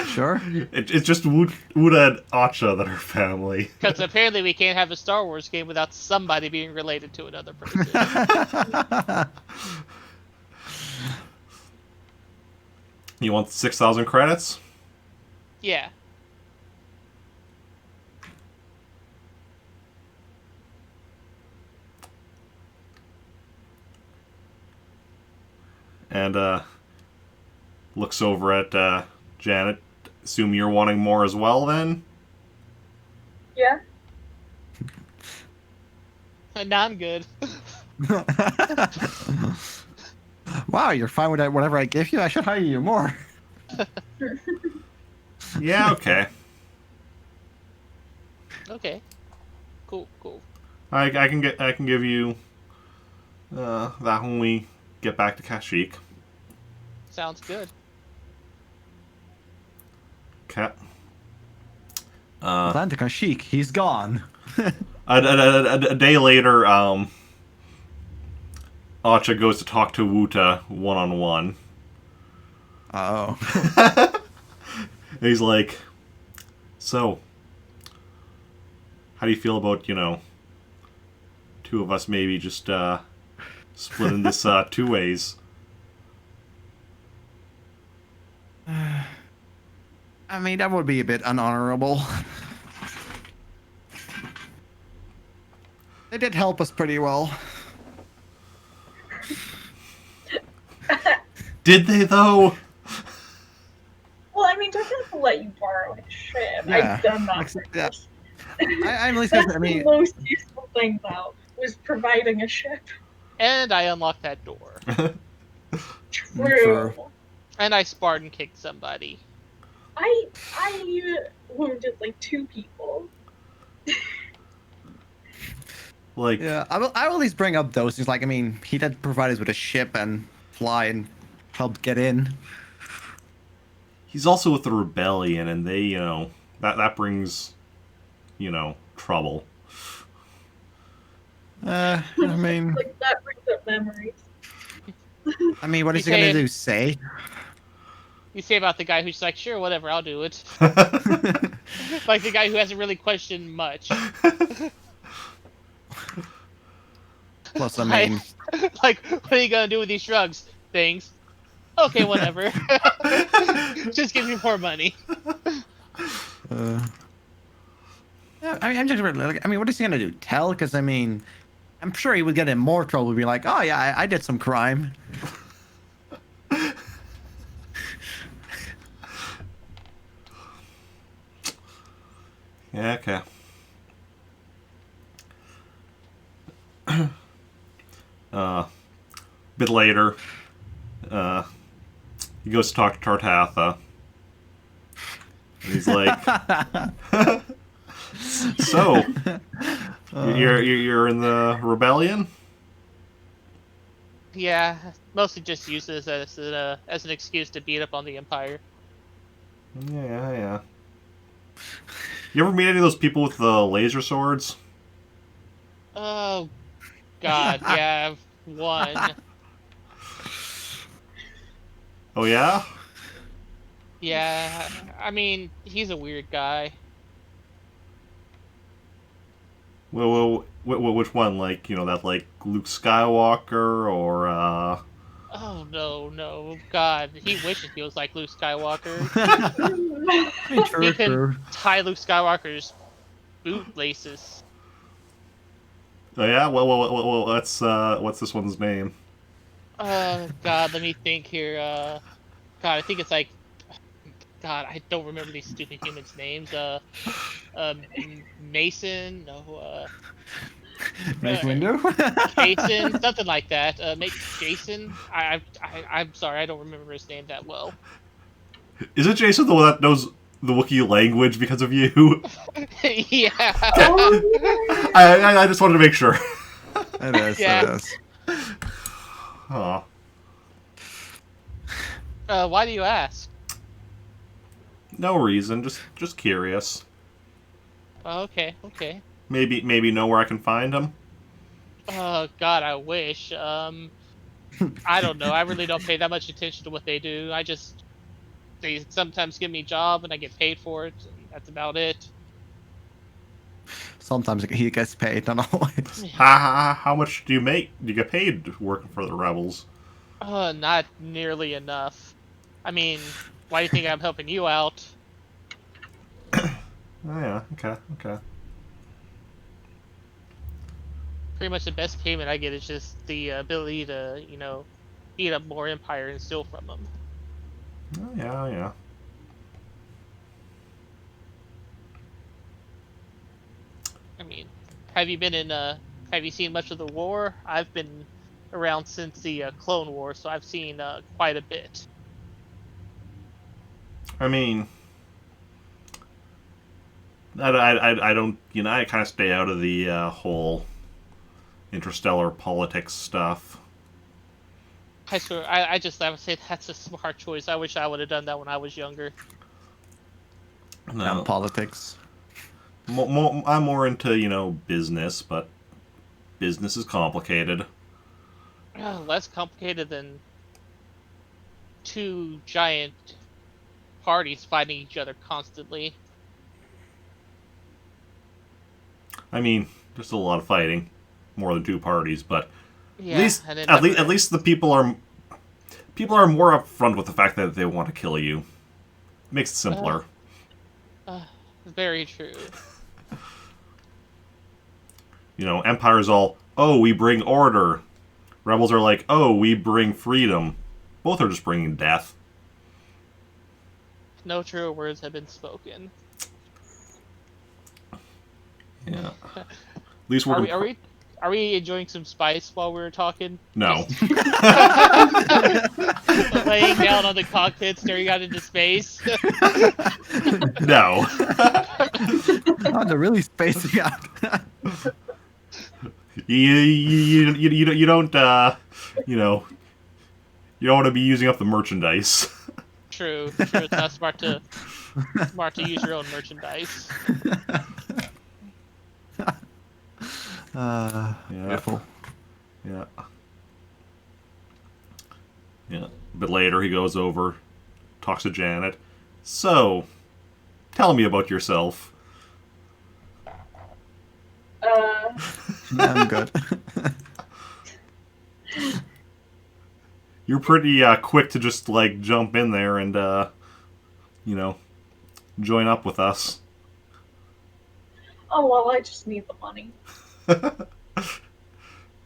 Sure. It's just Wuta and Acha that are family. Because apparently we can't have a Star Wars game without somebody being related to another person. You want 6,000 credits? Yeah. And looks over at Janet. Assume you're wanting more as well, then? Yeah. Nah, I'm good. Wow, you're fine with that. Whatever I give you, I should hire you more. Yeah, okay. Okay. Cool. I can give you that when we get back to Kashyyyk. Sounds good. Okay. Plan to Kashyyyk, he's gone. A day later, Acha goes to talk to Wuta one-on-one. Oh. And he's like, so, how do you feel about, two of us maybe just splitting this two ways? I mean, that would be a bit unhonorable. They did help us pretty well. Did they, though? Well, I mean, doesn't have to let you borrow his ship. Yeah. I've done that. Yeah. I'm at least. That's I mean, the most useful thing, though, was providing a ship. And I unlocked that door. True. And I Spartan kicked somebody. I wounded like 2 people. Like, yeah, I will at least bring up those things. Like, I mean, he did provide us with a ship and fly and help get in. he's also with the rebellion, and they, that brings, trouble. I mean, Like, that brings up memories. what is he gonna do? Say? You say about the guy who's like, sure, whatever, I'll do it. Like the guy who hasn't really questioned much. Plus, I mean, Like, what are you gonna do with these drugs? Things. Okay, whatever. Just give me more money. yeah, I'm just really like, what is he gonna do? Tell? Because I mean, I'm sure he would get in more trouble. Be like, oh yeah, I did some crime. Yeah, okay. Bit later, he goes to talk to Tartatha. And he's like, "So, you're in the rebellion?" Yeah, mostly just use this as an excuse to beat up on the Empire. Yeah, yeah. You ever meet any of those people with the laser swords? Oh, God, yeah, one. Oh yeah. Yeah, I mean, he's a weird guy. Well, which one? Like, that like Luke Skywalker or Oh, no, God, he wishes he was like Luke Skywalker. True, He can true. tie Luke Skywalker's boot laces. Oh yeah. Well, that's what's this one's name? God, let me think here. God, I think it's like, God, I don't remember these stupid humans' names. Mason, no, Mace uh, Windu. Jason, something like that. Jason. I'm sorry, I don't remember his name that well. Isn't Jason the one that knows the Wookiee language because of you? Yeah. Oh, I just wanted to make sure. It is. Yeah. It is. Aw. Why do you ask? No reason, just curious. Oh, okay. Maybe know where I can find him. Oh God, I wish. I don't know. I really don't pay that much attention to what they do. They sometimes give me a job and I get paid for it, and that's about it. Sometimes he gets paid, not always. How much do you make? Do you get paid working for the rebels? Not nearly enough. I mean, why do you think I'm helping you out? Oh yeah. Okay. Pretty much the best payment I get is just the ability to, beat up more Empire and steal from them. Oh yeah. I mean, have you been in have you seen much of the war? I've been around since the Clone War, so I've seen quite a bit. I mean, I don't. I kind of stay out of the whole interstellar politics stuff. I swear, I would say that's a smart choice. I wish I would have done that when I was younger. No, Politics. I'm more into business, but business is complicated. Less complicated than two giant parties fighting each other constantly. I mean, there's still a lot of fighting, more than two parties, but Yeah, at least and then at least the people are more upfront with the fact that they want to kill you. It makes it simpler. Very true. Empire's all, oh, we bring order. Rebels are like, oh, we bring freedom. Both are just bringing death. No truer words have been spoken. Yeah. At least we're Are we enjoying some spice while we were talking? no. Laying down on the cockpit, staring out into space. No. Oh, they're really spacing out. You don't you don't want to be using up the merchandise. True. It's not smart to use your own merchandise. Yeah. Beautiful. Yeah. Yeah. A bit later, he goes over, talks to Janet. So, tell me about yourself. I'm good. You're pretty quick to just jump in there and join up with us. Oh well, I just need the money.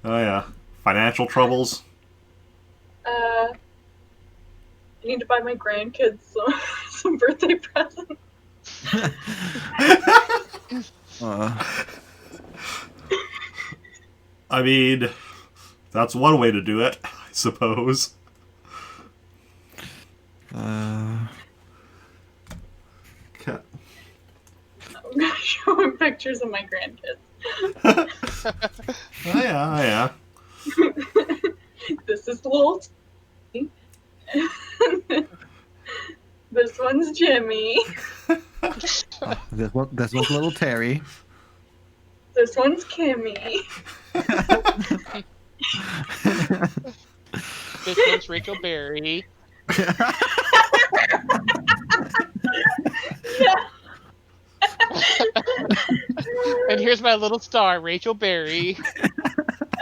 Oh yeah, financial troubles. I need to buy my grandkids some birthday presents. I mean, that's one way to do it, I suppose. Okay. I'm gonna show him pictures of my grandkids. Oh yeah, oh yeah. This is little T. This one's Jimmy. This one's little Terry. This one's Kimmy. This one's Rachel Berry. And here's my little star, Rachel Berry.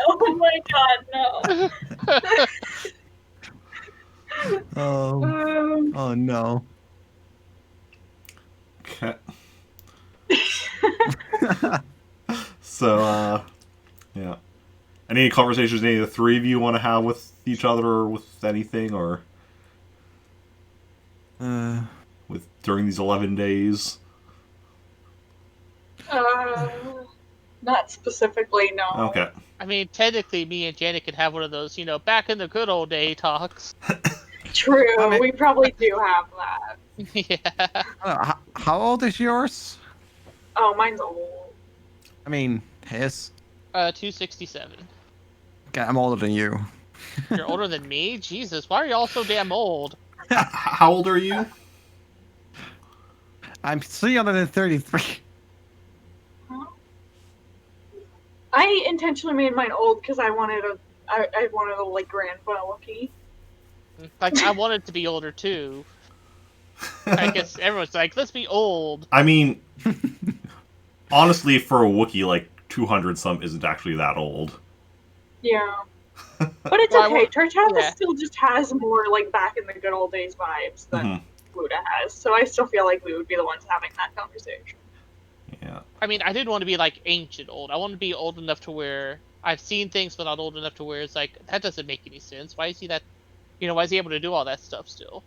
Oh my god, no. Oh no. Okay. So, yeah. Any conversations any of the three of you want to have with each other or with anything, or with during these 11 days? Not specifically, no. Okay. I mean, technically, me and Janet could have one of those, back in the good old day talks. True, I mean- we probably do have that. Yeah. How old is yours? Oh, mine's old. I mean, his. 267. Okay, I'm older than you. You're older than me? Jesus, why are you all so damn old? How old are you? I'm 333. Huh? I intentionally made mine old because I wanted a like grandpa Wookiee. Like, I wanted to be older too. I guess everyone's like, let's be old. I mean, honestly, for a Wookiee, like 200 some isn't actually that old. Yeah. But it's Well, okay. Tartatha yeah. still just has more like back in the good old days vibes than Wuta has. So I still feel like we would be the ones having that conversation. Yeah. I mean, I didn't want to be like ancient old. I want to be old enough to where I've seen things, but not old enough to where it's like, that doesn't make any sense. Why is he that? Why is he able to do all that stuff still?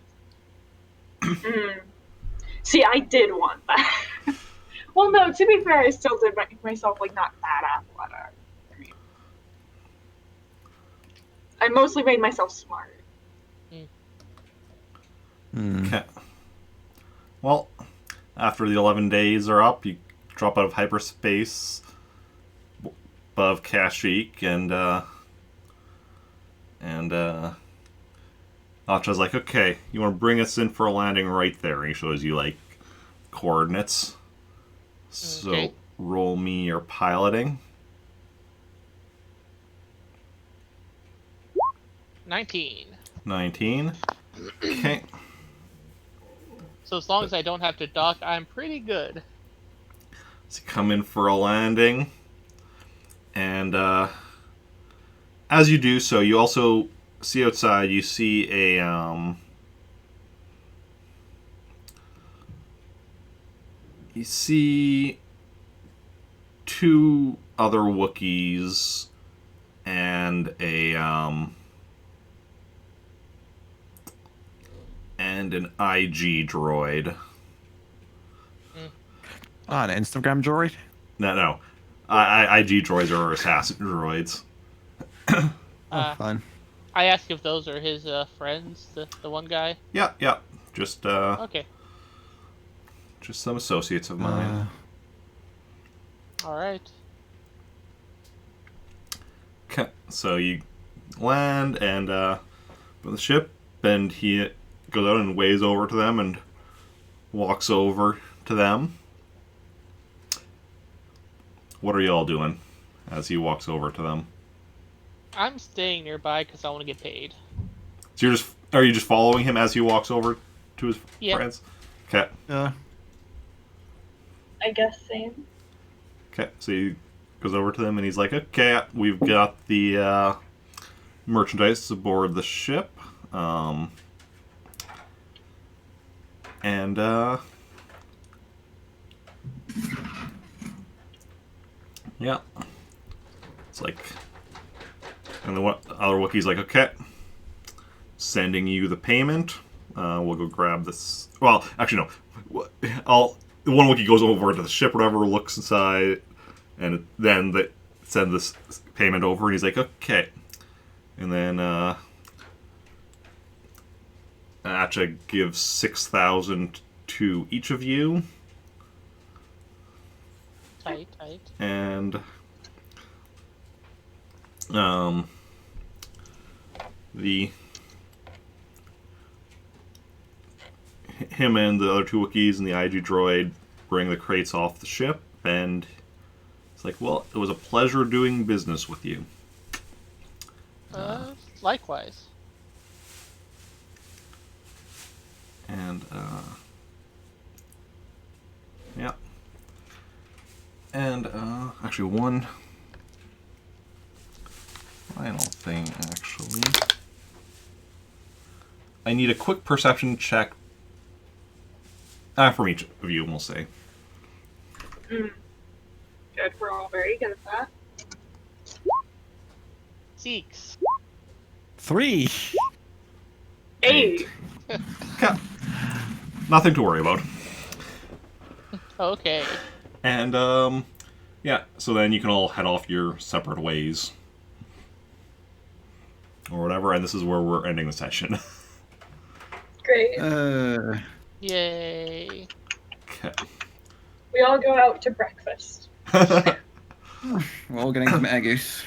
See, I did want that. Well, no, to be fair, I still did make myself like not that athletic. I mostly made myself smart. Okay. Well, after the 11 days are up, you drop out of hyperspace above Kashyyyk, and Acha's like, okay, you want to bring us in for a landing right there, and he shows you like coordinates. So Okay. roll me your piloting. 19. 19. Okay. So as long as I don't have to dock, I'm pretty good. So you come in for a landing, and as you do so, you also see outside. You see you see two other Wookiees and and an IG droid. An Instagram droid? No. IG droids are assassin droids. Fun. I asked if those are his friends, the one guy. Yeah. Just Okay. just some associates of mine. All right. Okay, so you land and from the ship, and he goes out and waves over to them and walks over to them. What are you all doing as he walks over to them? I'm staying nearby because I want to get paid. So are you just following him as he walks over to his Yeah. friends? Okay. Yeah. I guess same. Okay, so he goes over to them and he's like, okay, we've got the merchandise aboard the ship. And yeah, it's like And the other Wookiee's like, okay, sending you the payment. We'll go grab this. Well, actually, no. The one Wookiee goes over to the ship, or whatever, looks inside, and then they send this payment over, and he's like, okay. And then Acha gives 6,000 to each of you. Tight. And him and the other two Wookiees and the IG droid bring the crates off the ship, and it's like, well, it was a pleasure doing business with you. Likewise. And yeah. And actually, one final thing, actually. I need a quick perception check from each of you, we'll say. Good, we're all very good at that. 6. 3. 8. Okay. Nothing to worry about. Okay. And, yeah, so then you can all head off your separate ways. Or whatever, and this is where we're ending the session. Great. Yay. Okay. We all go out to breakfast. We're all getting some eggies.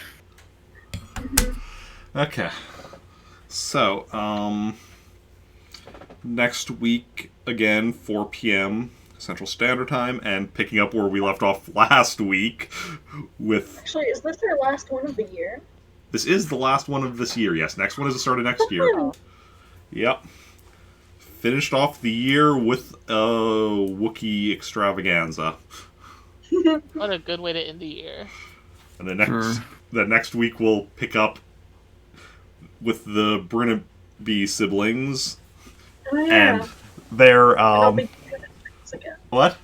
Okay. So, next week, again, 4 p.m. Central Standard Time, and picking up where we left off last week with... Actually, is this our last one of the year? This is the last one of this year, yes. Next one is the start of next year. Yep. Finished off the year with a Wookiee extravaganza. What a good way to end the year. And the next week we'll pick up with the Brinnaby siblings. Oh, yeah. And their And I'll be good at things again. What?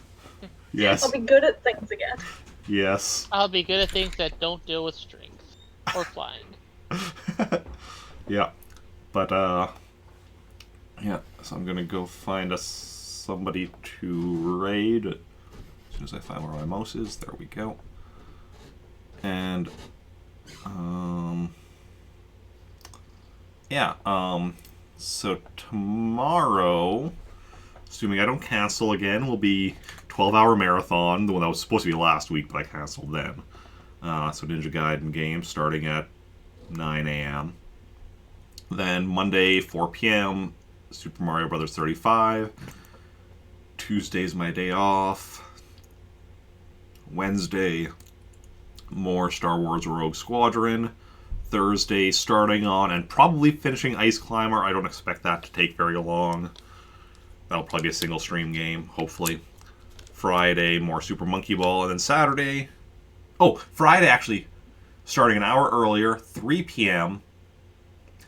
Yes. I'll be good at things again. Yes. I'll be good at things that don't deal with strings. Or flying. Yeah. But yeah, so I'm gonna go find us somebody to raid. As soon as I find where my mouse is, there we go. And yeah, so tomorrow, assuming I don't cancel again, will be 12-hour marathon, the one that was supposed to be last week, but I canceled then. So Ninja Gaiden game starting at 9 a.m. Then Monday, 4 p.m., Super Mario Bros. 35. Tuesday's my day off. Wednesday, more Star Wars Rogue Squadron. Thursday, starting on and probably finishing Ice Climber. I don't expect that to take very long. That'll probably be a single stream game, hopefully. Friday, more Super Monkey Ball. And then Saturday... Oh, Friday, actually, starting an hour earlier, 3 p.m.,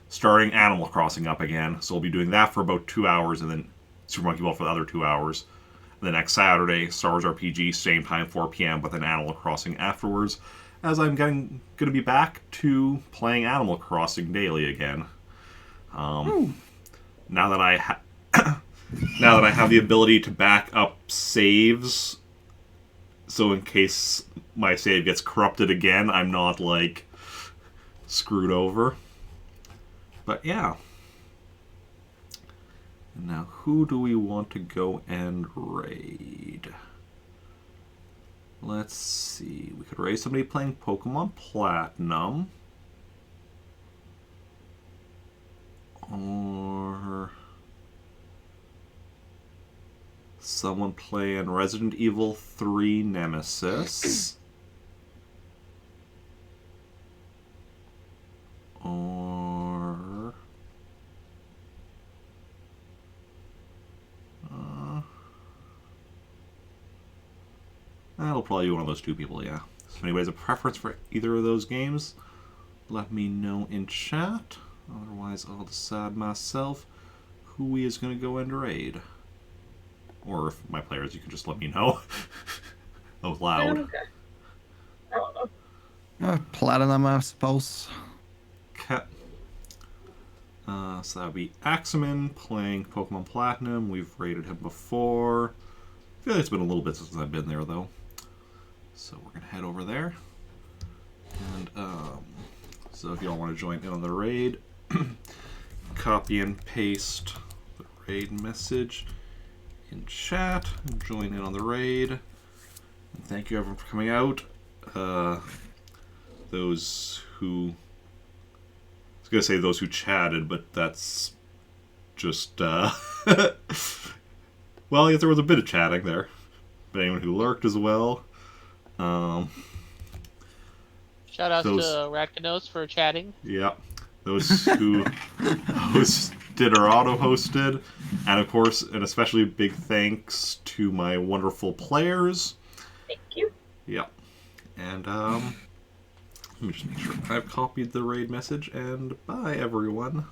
starting Animal Crossing up again. So we'll be doing that for about 2 hours, and then Super Monkey Ball for the other 2 hours. And the next Saturday, Star Wars RPG, same time, 4 p.m., but then Animal Crossing afterwards, as I'm going to be back to playing Animal Crossing daily again. Now that I now that I have the ability to back up saves, so in case my save gets corrupted again, I'm not, like, screwed over. But yeah. Now, who do we want to go and raid? Let's see. We could raid somebody playing Pokemon Platinum. Or someone playing Resident Evil 3 Nemesis. Or that'll probably be one of those two people, yeah. So if anybody has a preference for either of those games, let me know in chat. Otherwise, I'll decide myself who we is going to go and raid. Or if my players, you can just let me know out loud. Okay. I don't know. Platinum, I suppose. So that would be Axeman playing Pokemon Platinum. We've rated him before. I feel like it's been a little bit since I've been there, though. So we're going to head over there. And so if y'all want to join in on the raid, copy and paste the raid message in chat and join in on the raid. And thank you everyone for coming out. Those who... I was going to say those who chatted, but that's just... well, yes, there was a bit of chatting there. But anyone who lurked as well. Shout out to Ratkanos for chatting. Yeah. Those who hosted or auto-hosted. And of course, and especially big thanks to my wonderful players. Thank you. Yeah. And, let me just make sure I've copied the raid message, and bye, everyone.